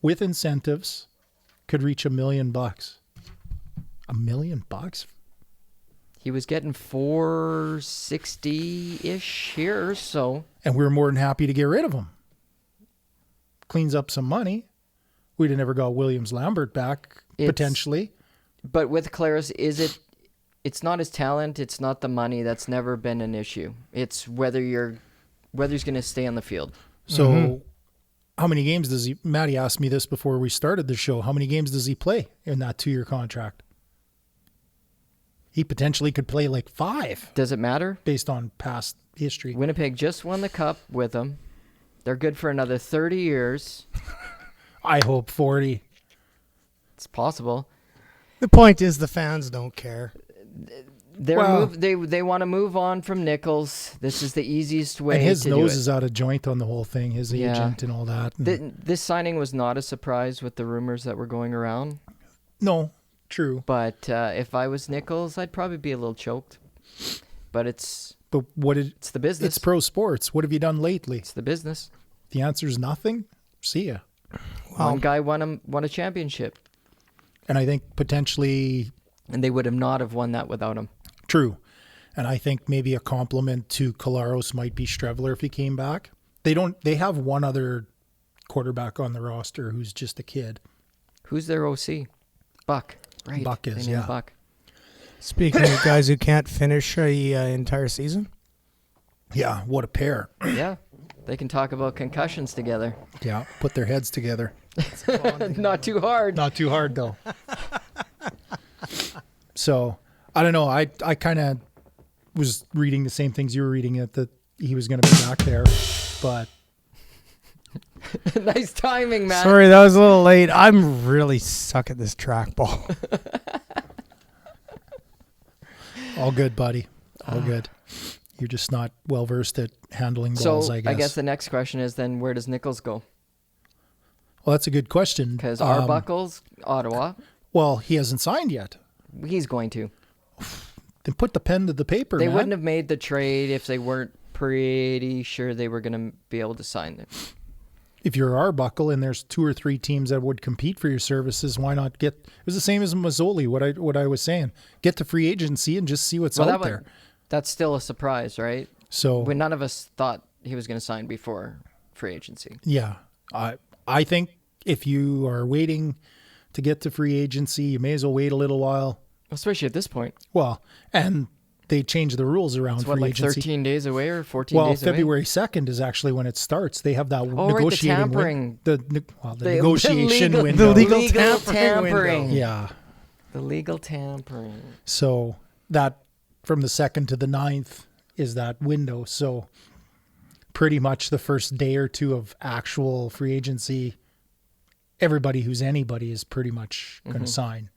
with incentives, could reach $1 million. $1 million? He was getting 460-ish here, so And we were more than happy to get rid of him. Cleans up some money. We'd have never got Williams Lambert back, It's- potentially. but with Collaros, it's not his talent, it's not the money. That's never been an issue. It's whether he's going to stay on the field. So how many games does he, Maddie asked me this before we started the show, how many games does he play in that 2-year contract? He potentially could play like 5 Does it matter? based on past history. Winnipeg just won the cup with him. They're good for another 30 years. I hope 40. It's possible. The point is the fans don't care. Well- They want to move on from Nichols. This is the easiest way And his to do nose it. is out of joint on the whole thing, his Yeah. agent and all that. And This signing was not a surprise with the rumors that were going around. no, true. But if I was Nichols, I'd probably be a little choked. But it's But it's the business. it's pro sports. What have you done lately? It's the business. The answer is nothing. See ya. One guy won a championship, And I think potentially and they would have not have won that without him. true. And I think maybe a compliment to Collaros might be Strevler if he came back. They have one other quarterback on the roster who's just a kid. Who's their OC? Buck. Right. Buck is, They named yeah. Buck. Speaking of guys who can't finish a entire season, Yeah, what a pair. Yeah. They can talk about concussions together. Yeah, put their heads together. Not too hard. Not too hard though. So I don't know. I kind of was reading the same things you were reading that he was going to be back there, but Nice timing, man. sorry that was a little late. I'm really suck at this trackball. all good, buddy. All good. You're just not well versed at handling balls, So I guess. the next question is then where does Nichols go? Well, that's a good question. Because Arbuckle's Ottawa. Well, he hasn't signed yet. He's going to. Then put the pen to the paper, They man. wouldn't have made the trade if they weren't pretty sure they were going to be able to sign it. If you're Arbuckle and there's 2 or 3 teams that would compete for your services, why not get? It was the same as Mazzoli. What I was saying, get to free agency and just see what's out there. That's still a surprise, right? So When none of us thought he was going to sign before free agency. yeah, I think if you are waiting to get to free agency, you may as well wait a little while. Especially at this point. Well, and they changed the rules around It's free like agency. 13 days away or 14 Well, days away? February 2nd is actually when it starts. They have that Oh, right, the negotiating tampering. the The negotiation legal- window. The legal legal tampering window. Yeah. The legal tampering. So that from the 2nd to the 9th is that window. So pretty much the first day or two of actual free agency, everybody who's anybody is pretty much going to sign.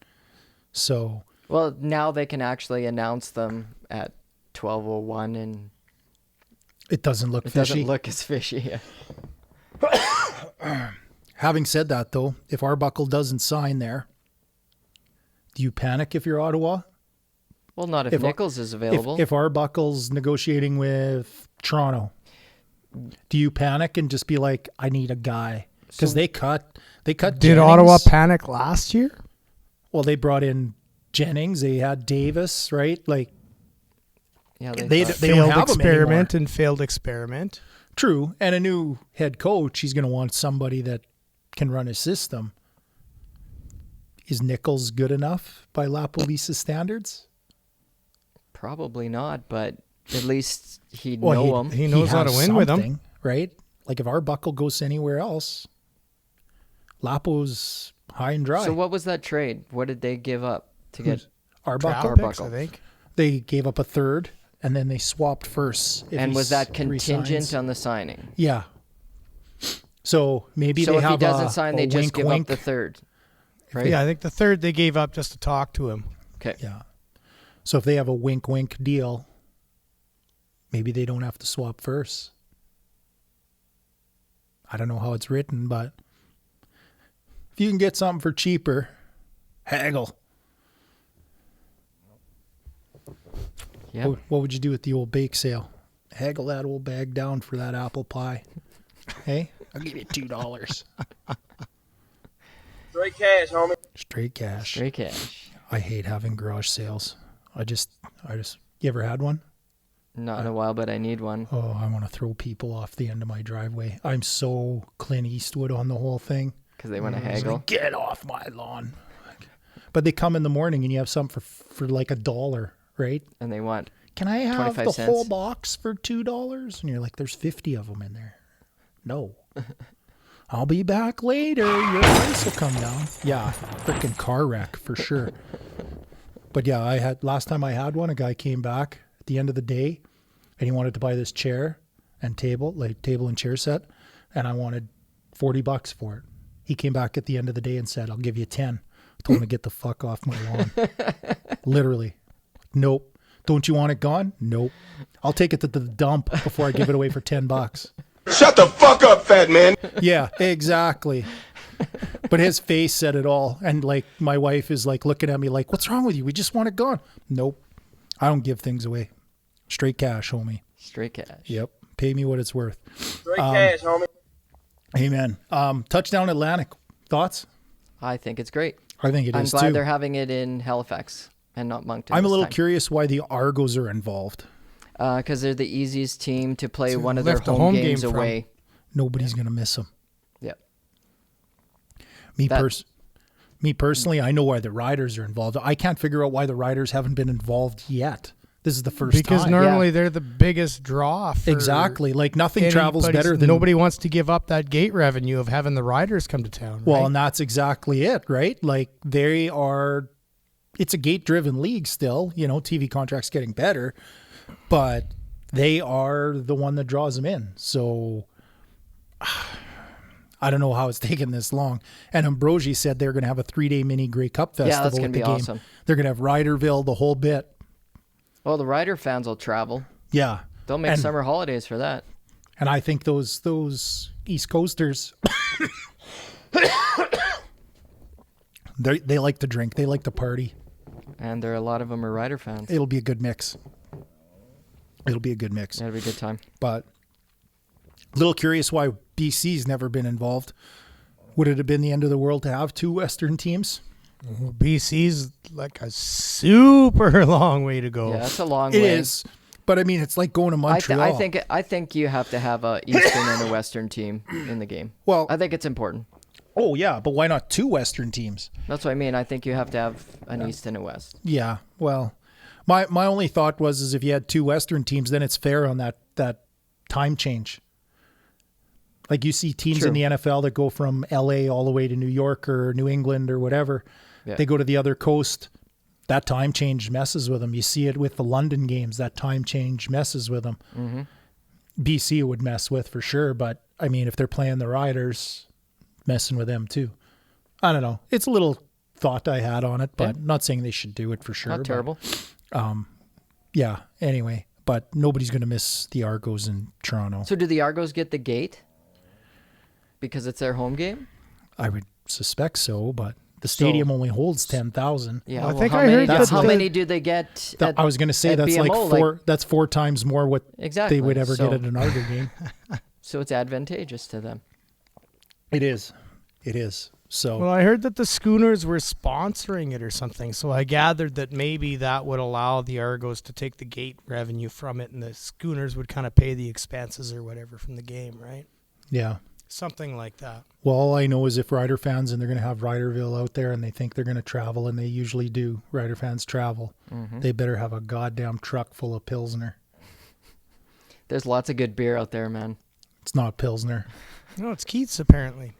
So Well, now they can actually announce them at 12:01 and it doesn't look it fishy. doesn't look as fishy. Having said that, though, if Arbuckle doesn't sign there, do you panic if you're Ottawa? Well, not if If- Nichols is available. If Arbuckle's negotiating with Toronto, do you panic and just be like, I need a guy? Because they cut Did Jennings. Ottawa panic last year? Well, they brought in Jennings. They had Davis, right? Like, yeah, they thought- don't Failed have him experiment anymore. and failed experiment. True. And a new head coach, he's going to want somebody that can run his system. Is Nichols good enough by Lapolice's standards? probably not, but at least he'd Well, know him. He knows how to has win with 'em. something, right? Like if Arbuckle goes anywhere else, Lapo's high and dry. So what was that trade? What did they give up to get? Arbuckle? Draft picks, I think. They gave up a third, and then they swapped firsts. if And he was that resigns. contingent on the signing? Yeah. So maybe So they if have he doesn't a, sign, a they just wink, give wink. up the third. right? Yeah, I think the third they gave up just to talk to him. Okay. Yeah. So if they have a wink deal, maybe they don't have to swap first. I don't know how it's written, but if you can get something for cheaper, haggle. Yeah. What would you do at the old bake sale? Haggle that old bag down for that apple pie. Hey, I'll give you $2. Straight cash, homie. Straight cash. Straight cash. I hate having garage sales. I just, you ever had one? Not in a while, but I need one. Oh, I want to throw people off the end of my driveway. I'm so Clint Eastwood on the whole thing. Because they want to It's haggle. like, get off my lawn. But they come in the morning and you have some for like $1, right? And they want Can I have 25 the cents. whole box for $2? And you're like, there's 50 of them in there. No. I'll be back later. Your price will come down. Yeah, freaking car wreck for sure. But yeah, last time I had one, a guy came back at the end of the day and he wanted to buy this chair and table and chair set, and I wanted $40 for it. He came back at the end of the day and said, I'll give you 10. I told him to get the fuck off my lawn. Literally. Nope. Don't you want it gone? Nope. I'll take it to the dump before I give it away for $10. Shut the fuck up, fat man. Yeah, exactly. But his face said it all. And like my wife is like looking at me like, what's wrong with you? We just want it gone. Nope. I don't give things away. Straight cash, homie. straight cash. Yep. Pay me what it's worth. Straight cash, homie. Amen. Touchdown Atlantic. Thoughts? I think it's great. I think it I'm is glad too. they're having it in Halifax and not Moncton. I'm a this little time. curious why the Argos are involved. Because they're the easiest team to play one of their lift the home home games game from. away. Nobody's going to miss them. Yep. Me personally, I know why the Riders are involved. I can't figure out why the Riders haven't been involved yet. This is the first Because time. normally they're the biggest draw for Exactly. Like nothing travels anybody's- better than nobody wants to give up that gate revenue of having the Riders come to town. Well, right? and that's exactly it, right? Like it's a gate-driven league still. You know, TV contracts getting better, but they are the one that draws them in. So I don't know how it's taken this long. And Ambrosi said they're going to have a 3-day mini Grey Cup festival. Yeah, that's going at to the be game. awesome. They're going to have Riderville, the whole bit. Well, the Rider fans will travel. Yeah. They'll make And- summer holidays for that. And I think those East Coasters, they like to drink. They like to party. And a lot of them are Rider fans. It'll be a good mix. It'll be a good mix. That'll be a good time. But a little curious why BC's never been involved. Would it have been the end of the world to have two Western teams? Well, BC's like a super long way to go. Yeah, that's a long It way. is. But I mean, it's like going to Montreal. I think you have to have a Eastern and a Western team in the game. Well- I think it's important. Oh, yeah, but why not two Western teams? That's what I mean. I think you have to have an East and a West. Yeah, well, my only thought was if you had two Western teams, then it's fair on that time change. Like you see teams True. in the NFL that go from LA all the way to New York or New England or whatever. Yeah. They go to the other coast. That time change messes with them. You see it with the London games. That time change messes with them. Mm-hmm. BC would mess with for sure, but I mean, if they're playing the Riders, messing with them too. I don't know. It's a little thought I had on it, but not saying they should do it for sure. Not but, terrible. yeah. Anyway, but nobody's going to miss the Argos in Toronto. So do the Argos get the gate? Because it's their home game? I would suspect so, but the stadium only holds 10,000. Yeah. Well, I think how I many, heard that how the- many do they get? I was going to say at that's like BMO, four. That's 4 times more what Exactly. they would ever So- get at an Argo game. So it's advantageous to them. It is. It is. So Well, I heard that the Schooners were sponsoring it or something, so I gathered that maybe that would allow the Argos to take the gate revenue from it, and the Schooners would kind of pay the expenses or whatever from the game, right? yeah. Something like that. Well, all I know is if Rider fans and they're going to have Riderville out there and they think they're going to travel, and they usually do, Rider fans travel, they better have a goddamn truck full of Pilsner. There's lots of good beer out there, man. It's not Pilsner. No, it's Keats apparently.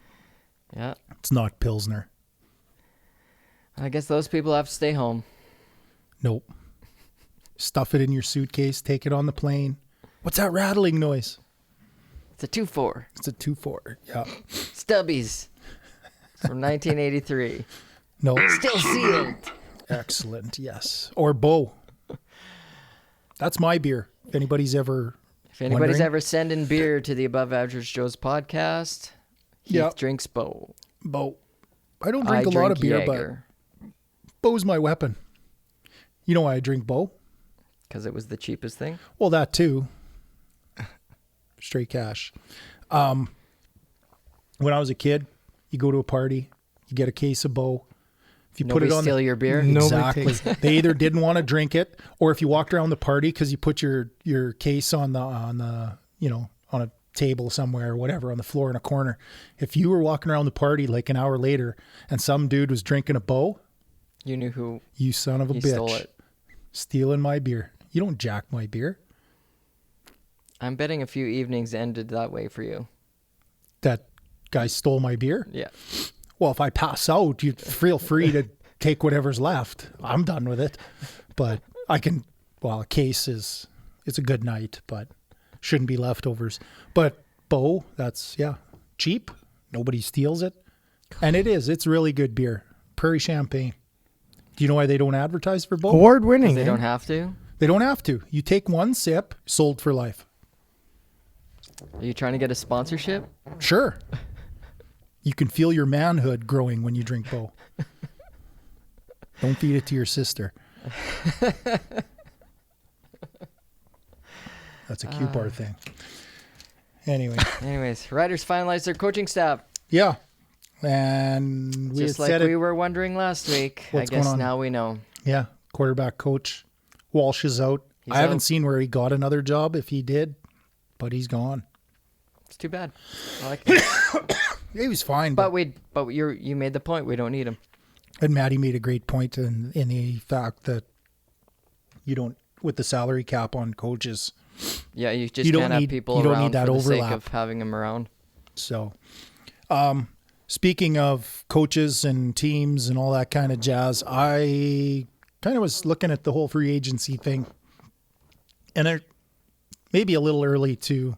Yeah. It's not Pilsner. I guess those people have to stay home. Nope. Stuff it in your suitcase, take it on the plane. What's that rattling noise? It's a 2-4. It's a 2-4. Yeah. Stubbies. From 1983. No. Still sealed. Excellent. Yes. Or Bo. That's my beer. If anybody's ever Ever sending beer to the Above Average Joe's podcast, Heath drinks Bo. Bo. I don't drink a lot of beer, Jaeger. but Bo's my weapon. You know why I drink Bo? Because it was the cheapest thing? Well, that too. Straight cash. When I was a kid, you go to a party, you get a case of Bo. If you Nobody put it on steal your beer? Exactly. They either didn't want to drink it, or if you walked around the party because you put your case on the on a table somewhere or whatever on the floor in a corner. If you were walking around the party like an hour later and some dude was drinking a Bo, You knew who you son of a he bitch. stole it. Stealing my beer. You don't jack my beer. I'm betting a few evenings ended that way for you. That guy stole my beer. Yeah. Well, if I pass out, you feel free to take whatever's left. I'm done with it. But I can, well, a case is, it's a good night, but shouldn't be leftovers. But Bo, that's, cheap. Nobody steals it. And it's really good beer. Prairie Champagne. Do you know why they don't advertise for Bo? Award winning. They don't have to? They don't have to. You take one sip, sold for life. Are you trying to get a sponsorship? Sure. You can feel your manhood growing when you drink Bo. Don't feed it to your sister. That's a Q-bar thing. Anyway. Anyways, Riders finalized their coaching staff. Yeah. And we Just had like said we it. were wondering last week. What's I guess going on? now we know. Yeah. Quarterback coach. Walsh is out. I haven't seen where he got another job, if he did, but he's gone. It's too bad. I like it. He was fine. But you made the point. We don't need him. And Maddie made a great point in the fact that you don't, with the salary cap on coaches. Yeah, you just You don't can't have need- people you don't around need that for the sake overlap. of having them around. So, speaking of coaches and teams and all that kind of jazz, I kind of was looking at the whole free agency thing, and it may be a little early to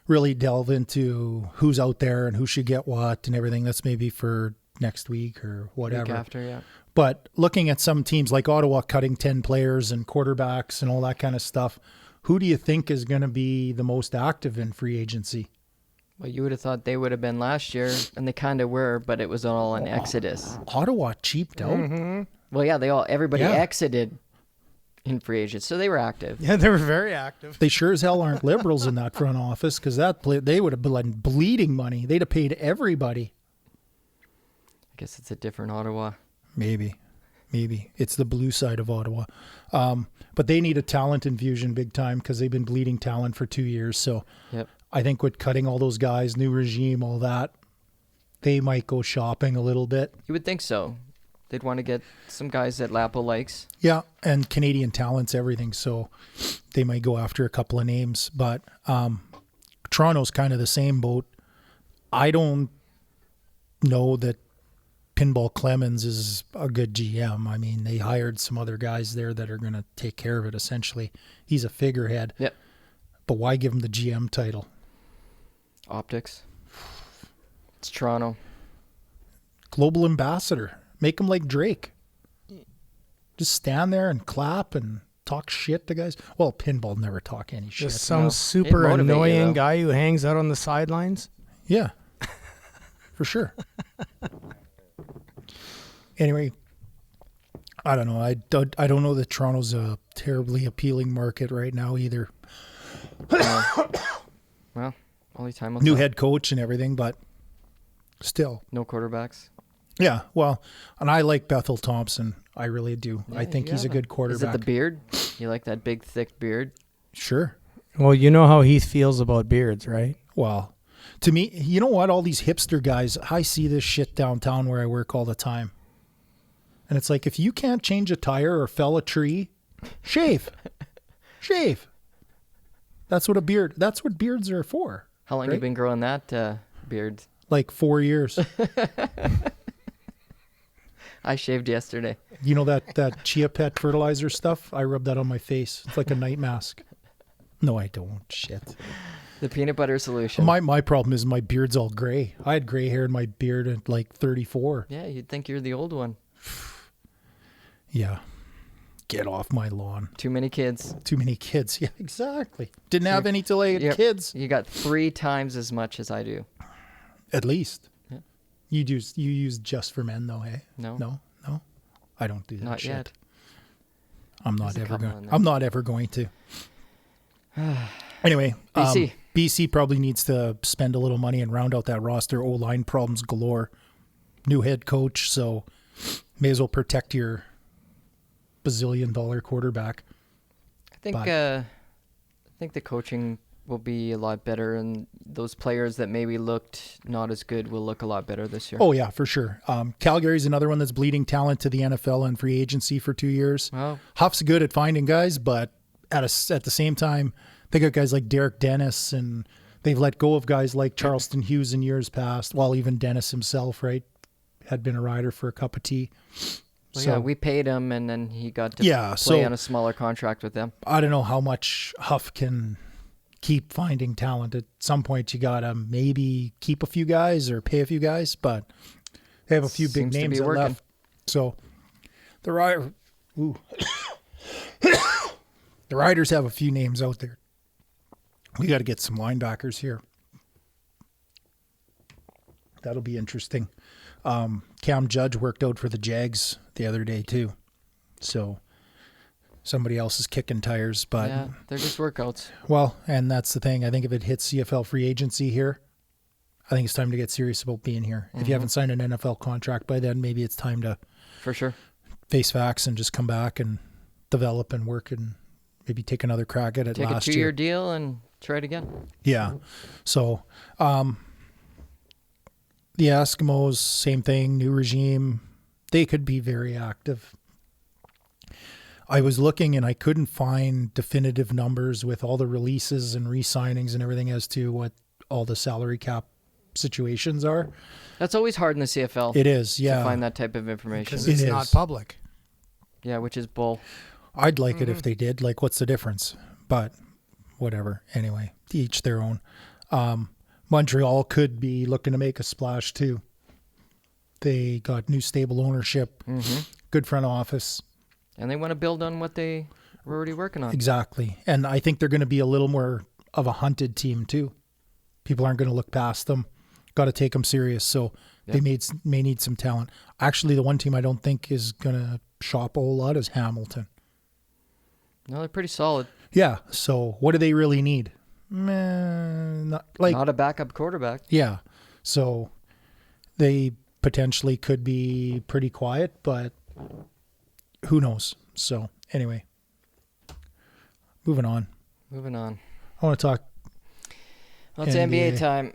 really delve into who's out there and who should get what and everything. That's maybe for next week or whatever. Week after, yeah. But looking at some teams like Ottawa cutting 10 players and quarterbacks and all that kind of stuff, who do you think is going to be the most active in free agency? Well, you would have thought they would have been last year, and they kind of were, but it was all an exodus. Ottawa cheaped out. Mm-hmm. Well, yeah, everybody Yeah. exited in free agents, so they were active. Yeah, they were very active. They sure as hell aren't liberals in that front office, because they would have been bleeding money. They'd have paid everybody. I guess it's a different Ottawa. Maybe it's the blue side of Ottawa. But they need a talent infusion big time because they've been bleeding talent for 2 years. So Yep. I think with cutting all those guys, new regime, all that, they might go shopping a little bit. You would think so. They'd want to get some guys that Lapo likes. Yeah, and Canadian talent's everything, so they might go after a couple of names. But Toronto's kind of the same boat. I don't know that Pinball Clemens is a good GM. I mean, they hired some other guys there that are going to take care of it, essentially. He's a figurehead. Yep. But why give him the GM title? Optics. It's Toronto. Global ambassador. Make him like Drake. Just stand there and clap and talk shit to guys. Well, Pinball never talk any shit. Just some No. super It'd motivate you, annoying though. guy who hangs out on the sidelines. Yeah, for sure. Anyway, I don't know. I don't know that Toronto's a terribly appealing market right now either. Well, only time will New tell. head coach and everything, but still. No quarterbacks. Yeah, well, and I like Bethel Thompson. I really do. I think he's a good Is quarterback. it the beard? You like that big, thick beard? Sure. Well, you know how Heath feels about beards, right? Well, to me, you know what? All these hipster guys, I see this shit downtown where I work all the time. And it's like, if you can't change a tire or fell a tree, shave. Shave. That's what beards are for. How long Right? you been growing that beard? Like 4 years. I shaved yesterday. You know that Chia Pet fertilizer stuff? I rub that on my face. It's like a night mask. No, I don't. Shit. The peanut butter solution. My problem is my beard's all gray. I had gray hair in my beard at like 34. Yeah, you'd think you're the old one. Yeah. Get off my lawn. Too many kids. Too many kids. Yeah, exactly. Didn't have any till I had kids. You got 3 times as much as I do. At least. Yeah. You use Just for Men though, hey? No. No. I don't do that Not shit. yet. I'm not There's a ever couple going. in there. I'm not ever going to. Anyway, BC. BC probably needs to spend a little money and round out that roster. O-line problems galore. New head coach, so may as well protect your bazillion-dollar quarterback. I think the coaching will be a lot better, and those players that maybe looked not as good will look a lot better this year. Oh yeah, for sure. Calgary's another one that's bleeding talent to the NFL and free agency for 2 years. Well, Huff's good at finding guys, but at the same time, they got guys like Derek Dennis, and they've let go of guys like Charleston Hughes in years past. While even Dennis himself, right, had been a rider for a cup of tea. well, So yeah, we paid him, and then he got to play on a smaller contract with them. I don't know how much Huff can keep finding talent. At some point, you gotta maybe keep a few guys or pay a few guys, but they have a few big Seems to names be that working. left. So the Riders, the Riders have a few names out there. We got to get some linebackers here. That'll be interesting. Cam Judge worked out for the Jags the other day too, so somebody else is kicking tires. But Yeah, they're just workouts. well, and that's the thing. I think if it hits CFL free agency here, I think it's time to get serious about being here. If you haven't signed an NFL contract by then, maybe it's time to For sure. face facts and just come back and develop and work and maybe take another crack at it Take a last 2-year year. deal and try it again. Yeah. So, the Eskimos, same thing, new regime. They could be very active. I was looking and I couldn't find definitive numbers with all the releases and re-signings and everything as to what all the salary cap situations are. That's always hard in the CFL It is, yeah. to find that type of information. Because It it's is. not public. Yeah, which is bull. I'd like it if they did. Like, what's the difference? But whatever. Anyway, each their own. Montreal could be looking to make a splash too. They got new stable ownership, good front office. And they want to build on what they were already working on. Exactly. And I think they're going to be a little more of a hunted team too. People aren't going to look past them. Got to take them serious. So they may need some talent. Actually, the one team I don't think is going to shop a whole lot is Hamilton. No, they're pretty solid. Yeah. So what do they really need? Not Not a backup quarterback. yeah. So they potentially could be pretty quiet, but who knows? So anyway, moving on. Moving on. I want to talk. Well, it's NBA NBA. time.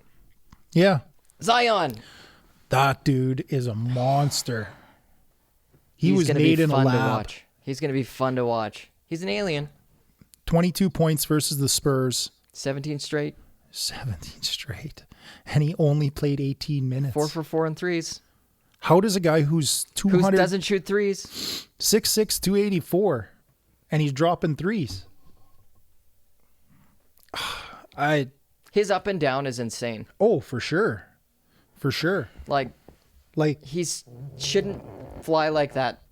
Yeah. Zion. That dude is a monster. He He's was gonna made be in a fun to lab. watch. He's going to be fun to watch. He's an alien. 22 points versus the Spurs. 17 straight. 17 straight. And he only played 18 minutes. 4 for 4 and threes. How does a guy who's Who 200, doesn't shoot threes? 6'6", 284, and he's dropping threes? His up and down is insane. Oh, for sure. For sure. Like, Like, he's shouldn't fly like that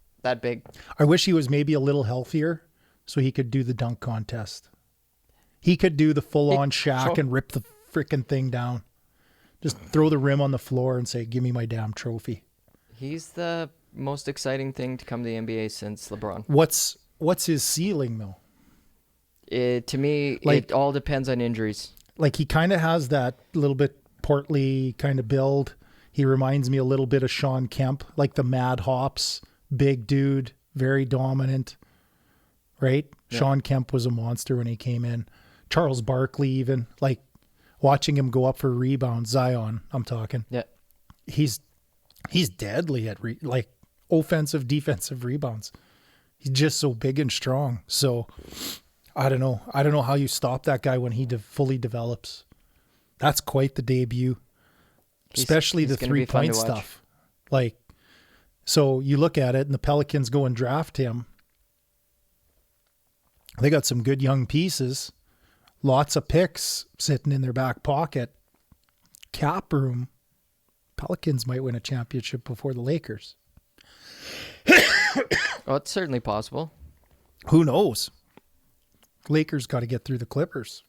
big. I wish he was maybe a little healthier so he could do the dunk contest. He could do the full-on Shaq and rip the freaking thing down. Just throw the rim on the floor and say, give me my damn trophy. He's the most exciting thing to come to the NBA since LeBron. What's his ceiling, though? To me, Like- it all depends on injuries. Like, he kind of has that little bit portly kind of build. He reminds me a little bit of Sean Kemp, like the Mad Hops, big dude, very dominant, right? Yeah. Sean Kemp was a monster when he came in. Charles Barkley even, like watching him go up for rebounds, Zion, I'm talking. Yeah. He's deadly at like offensive, defensive rebounds. He's just so big and strong. So I don't know. I don't know how you stop that guy when he fully develops. That's quite the debut. Especially he's the gonna be fun to 3-point watch. stuff. Like, so you look at it and the Pelicans go and draft him. They got some good young pieces. lots of picks sitting in their back pocket. Cap room. Pelicans might win a championship before the Lakers. Oh, it's certainly possible. Who knows? Lakers got to get through the Clippers.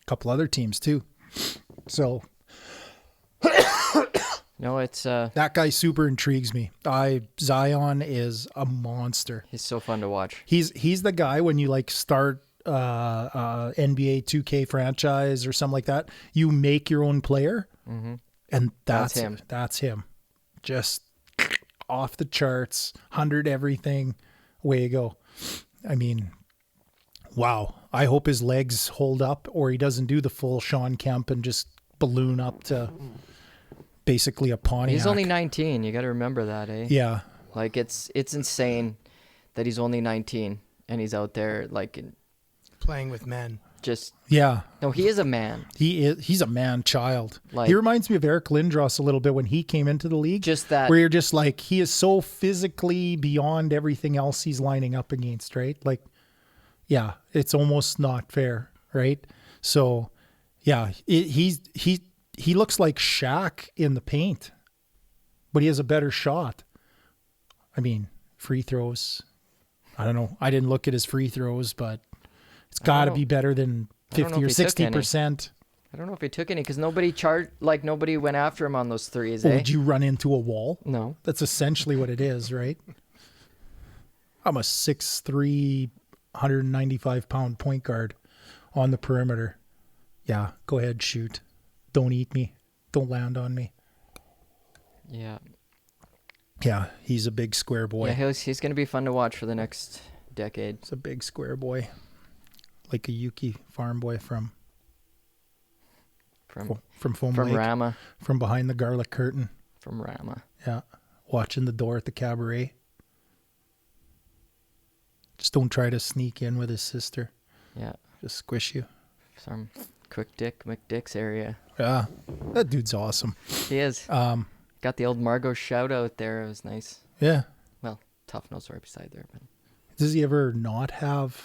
A couple other teams too. So No, it's that guy super intrigues me. Zion is a monster. he's so fun to watch. He's the guy when you like start NBA 2K franchise or something like that. You make your own player, and that's him. That's him. Just off the charts, 100 everything. Way to go. I mean, wow. I hope his legs hold up, or he doesn't do the full Sean Kemp and just balloon up to basically a Pontiac. He's only 19. You got to remember that, eh? Yeah. Like it's insane that he's only 19 and he's out there like Playing with men. just Yeah. no. He is a man. He's a man child. Like- He reminds me of Eric Lindros a little bit when he came into the league. Just that- where you're just like, he is so physically beyond everything else he's lining up against, right? Like, yeah, it's almost not fair, right? So, yeah, he looks like Shaq in the paint, but he has a better shot. I mean, free throws. I don't know. I didn't look at his free throws, but it's got to know. be better than I don't know 50 or if he took any. 60%. I don't know if he took any because nobody went after him on those threes. Or Eh? would you run into a wall? No. That's essentially what it is, right? I'm a 6'3", 195-pound point guard on the perimeter. Yeah, go ahead, shoot. Don't eat me. Don't land on me. Yeah. Yeah, he's a big square boy. Yeah, he's going to be fun to watch for the next decade. He's a big square boy. Like a Yuki farm boy from Foam From Lake. Rama. From behind the garlic curtain. From Rama. Yeah, watching the door at the cabaret. Just don't try to sneak in with his sister. Yeah. Just squish you. Some Quick Dick McDick's area. Yeah, that dude's awesome. He is. Got the old Margot shout out there. It was nice. Yeah. Well, Tough Nose right beside there. But Does he ever not have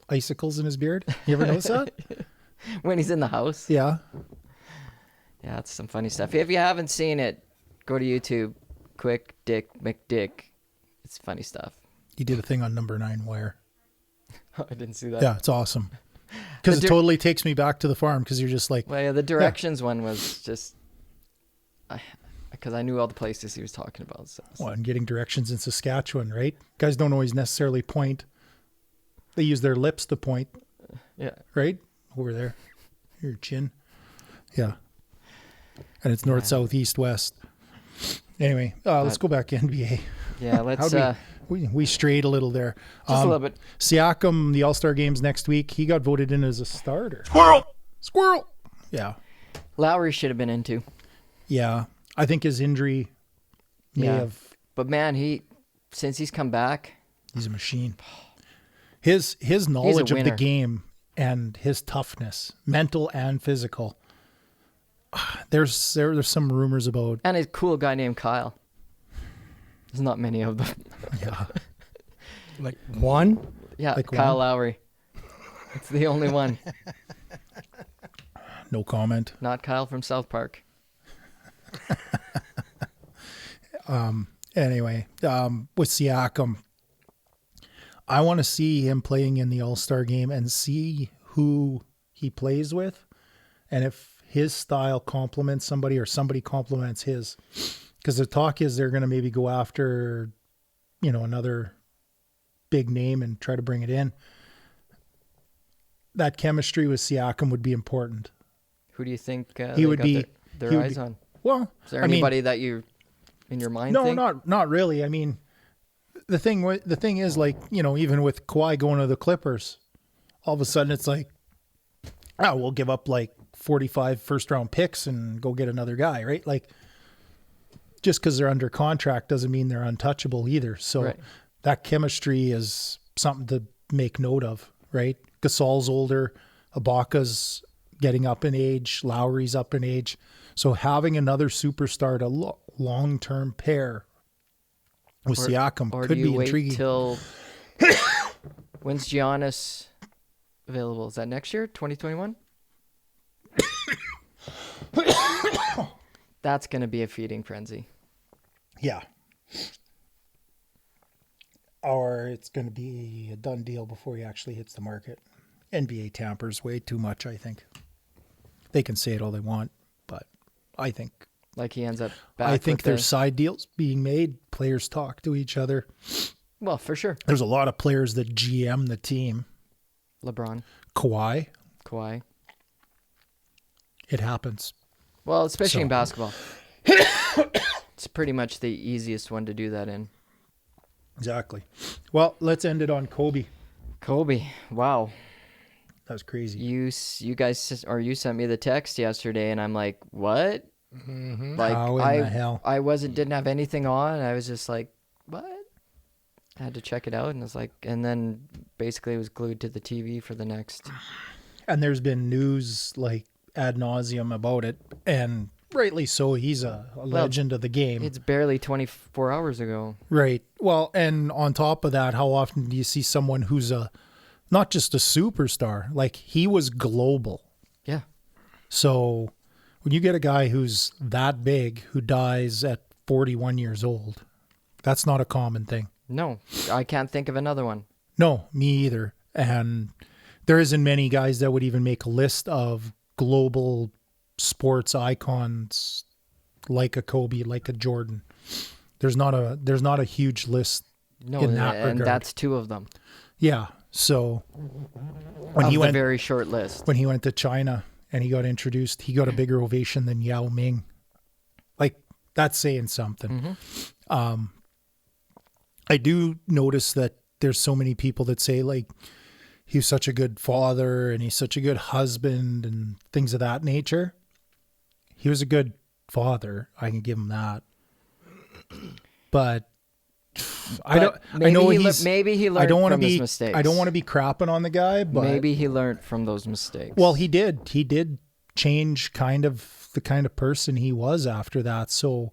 icicles in his beard? You ever notice that? when he's in the house. Yeah. Yeah, it's some funny stuff. If you haven't seen it, go to YouTube. Quick Dick McDick. It's funny stuff. He did a thing on Number 9 Wire. I didn't see that. Yeah, it's awesome. Because it totally takes me back to the farm because you're just like... Well, yeah, the directions one was just... Because I knew all the places he was talking about. So. Well, and getting directions in Saskatchewan, right? Guys don't always necessarily point. They use their lips to point, Yeah. right? Over there. Your chin. Yeah. And it's north, south, east, west. Anyway, let's go back to NBA. Yeah, let's... We strayed a little there. Just a little bit. Siakam, the All-Star games next week, he got voted in as a starter. Squirrel! Yeah. Lowry should have been into. Yeah. I think his injury may have... But man, since he's come back... He's a machine. His knowledge of the winner. game and his toughness, mental and physical. There's some rumors about... And a cool guy named Kyle. There's not many of them. Yeah. Like one? Yeah, Like Kyle one? Lowry. It's the only one. No comment. Not Kyle from South Park. Anyway, with Siakam, I want to see him playing in the All-Star game and see who he plays with and if his style complements somebody or somebody complements his. Because the talk is they're going to maybe go after, another big name and try to bring it in. That chemistry with Siakam would be important. Who do you think He would be their eyes on? Well, Is there anybody that you, in your mind, No, think? not really. I mean, the thing is, like, even with Kawhi going to the Clippers, all of a sudden it's like, we'll give up like 45 first-round picks and go get another guy, right? Like, just because they're under contract doesn't mean they're untouchable either. So Right. that chemistry is something to make note of, right? Gasol's older, Ibaka's getting up in age, Lowry's up in age. So having another superstar to long-term pair with Siakam Or could do you be wait intriguing. till... When's Giannis available? Is that next year, 2021? That's going to be a feeding frenzy. Yeah. Or it's going to be a done deal before he actually hits the market. NBA tampers way too much, I think. They can say it all they want, but I think Like he ends up back I think with there's side deals being made. Players talk to each other. Well, for sure. There's a lot of players that GM the team. LeBron, Kawhi, it happens. Well, especially in So- basketball. It's pretty much the easiest one to do that in. Exactly. Well, let's end it on Kobe. Kobe, wow. That was crazy. You sent me the text yesterday, and I'm like, what? Like, How in I the hell? didn't have anything on. I was just like, what? I had to check it out, and it's like, and then basically it was glued to the TV for the next. And there's been news like ad nauseum about it, and rightly so. He's a legend of the game. It's barely 24 hours ago. Right. Well, and on top of that, how often do you see someone who's not just a superstar, like he was global. Yeah. So when you get a guy who's that big who dies at 41 years old, that's not a common thing. No, I can't think of another one. No, me either. And there isn't many guys that would even make a list of global sports icons like a Kobe, like a Jordan. There's not a huge list No, in that and regard. that's two of them. Yeah. So when Of he the went very short list. when he went to China and he got introduced, he got a bigger ovation than Yao Ming. Like, that's saying something. I do notice that there's so many people that say, like, he's such a good father and he's such a good husband and things of that nature. He was a good father. I can give him that. But I know maybe he learned I don't want to from his be mistakes. I don't want to be crapping on the guy, but Maybe he learned from those mistakes. well, he did. He did change kind of the kind of person he was after that. So,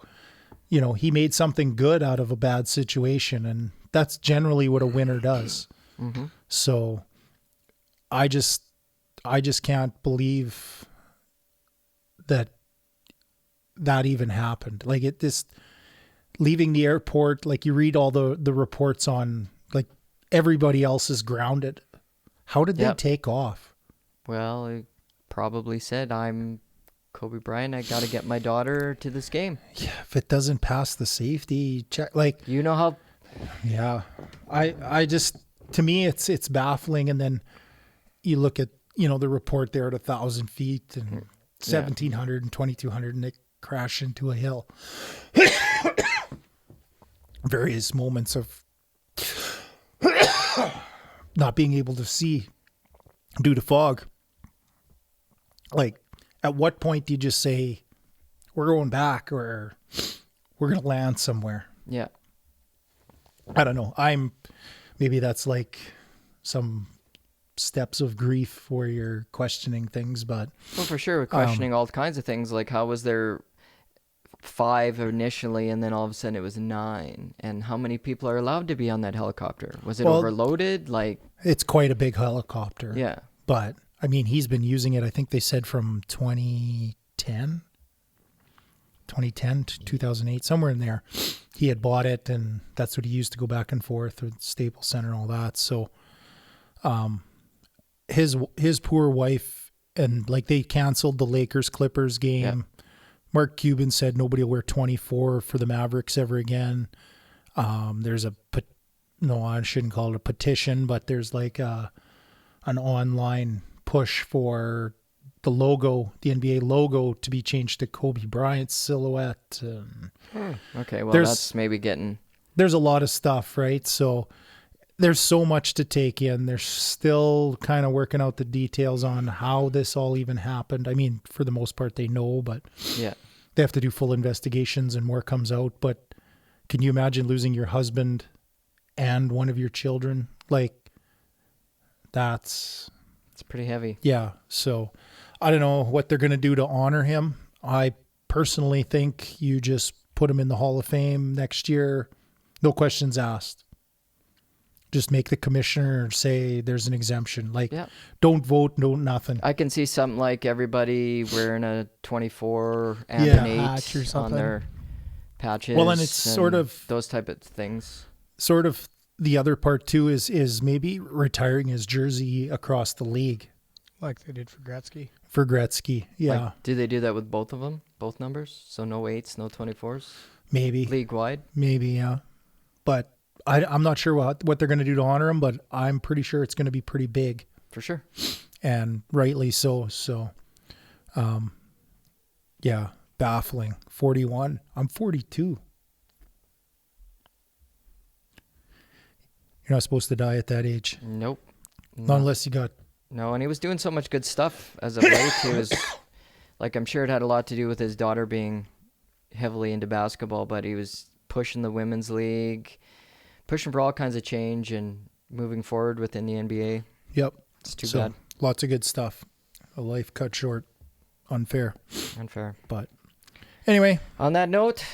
you know, he made something good out of a bad situation, and that's generally what a winner does. So I just can't believe that even happened. Like, it just leaving the airport, like, you read all the reports on, like, everybody else is grounded. How did they Yep. take off? Well, he probably said, I'm Kobe Bryant. I got to get my daughter to this game. Yeah, if it doesn't pass the safety check, like, You know how yeah, I just, to me, it's baffling. And then you look at, you know, the report there at 1,000 feet and 1,700 and 2,200, and they crash into a hill. Various moments of not being able to see due to fog. Like, at what point do you just say, we're going back, or we're going to land somewhere? Yeah. I don't know. Maybe that's like some steps of grief where you're questioning things, but Well, for sure, we're questioning all kinds of things, like how was there 5 initially, and then all of a sudden it was 9, and how many people are allowed to be on that helicopter? Was it Well, overloaded? Like, it's quite a big helicopter. yeah, But I mean, he's been using it, I think they said from 2010 to 2008, somewhere in there. He had bought it, and that's what he used to go back and forth with Staples Center and all that. So his poor wife, and like, they canceled the Lakers-Clippers game. Yeah. Mark Cuban said nobody will wear 24 for the Mavericks ever again. There's no, I shouldn't call it a petition, but there's like an online push for the logo, the NBA logo, to be changed to Kobe Bryant's silhouette. okay, well, There's- that's maybe getting... There's a lot of stuff, right? So there's so much to take in. They're still kind of working out the details on how this all even happened. I mean, for the most part, they know, but Yeah. they have to do full investigations and more comes out. But can you imagine losing your husband and one of your children? Like, that's... It's pretty heavy. Yeah, so I don't know what they're going to do to honor him. I personally think you just put him in the Hall of Fame next year, no questions asked. Just make the commissioner say there's an exemption. Like, Yeah. don't vote, no nothing. I can see something like everybody wearing a 24 and Yeah. an Patch or 8 on something. their patches. Well, and it's sort of- those type of things. Sort of the other part too is maybe retiring his jersey across the league Like they did for Gretzky. for Gretzky. Yeah, Like, do they do that with both of them? Both numbers? So no 8s, no 24s? maybe. League wide? Maybe, yeah. But I'm not sure what they're going to do to honor him, but I'm pretty sure it's going to be pretty big, For sure. and rightly so. So, yeah, baffling. 41. I'm 42. You're not supposed to die at that age. Nope. Not unless you got... No, and he was doing so much good stuff as of late. He was, like, I'm sure it had a lot to do with his daughter being heavily into basketball, but he was pushing the women's league, pushing for all kinds of change and moving forward within the NBA. Yep. It's too So, bad. lots of good stuff. A life cut short. Unfair. Unfair. But anyway, On that note,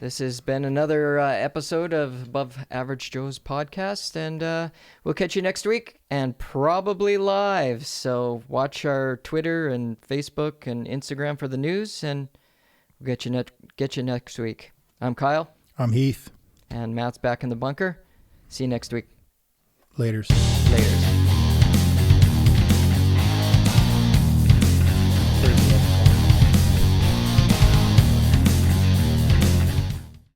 this has been another episode of Above Average Joe's podcast, and we'll catch you next week and probably live. So watch our Twitter and Facebook and Instagram for the news, and we'll get you next week. I'm Kyle, I'm Heath. and Matt's back in the bunker. See you next week. Laters. Later.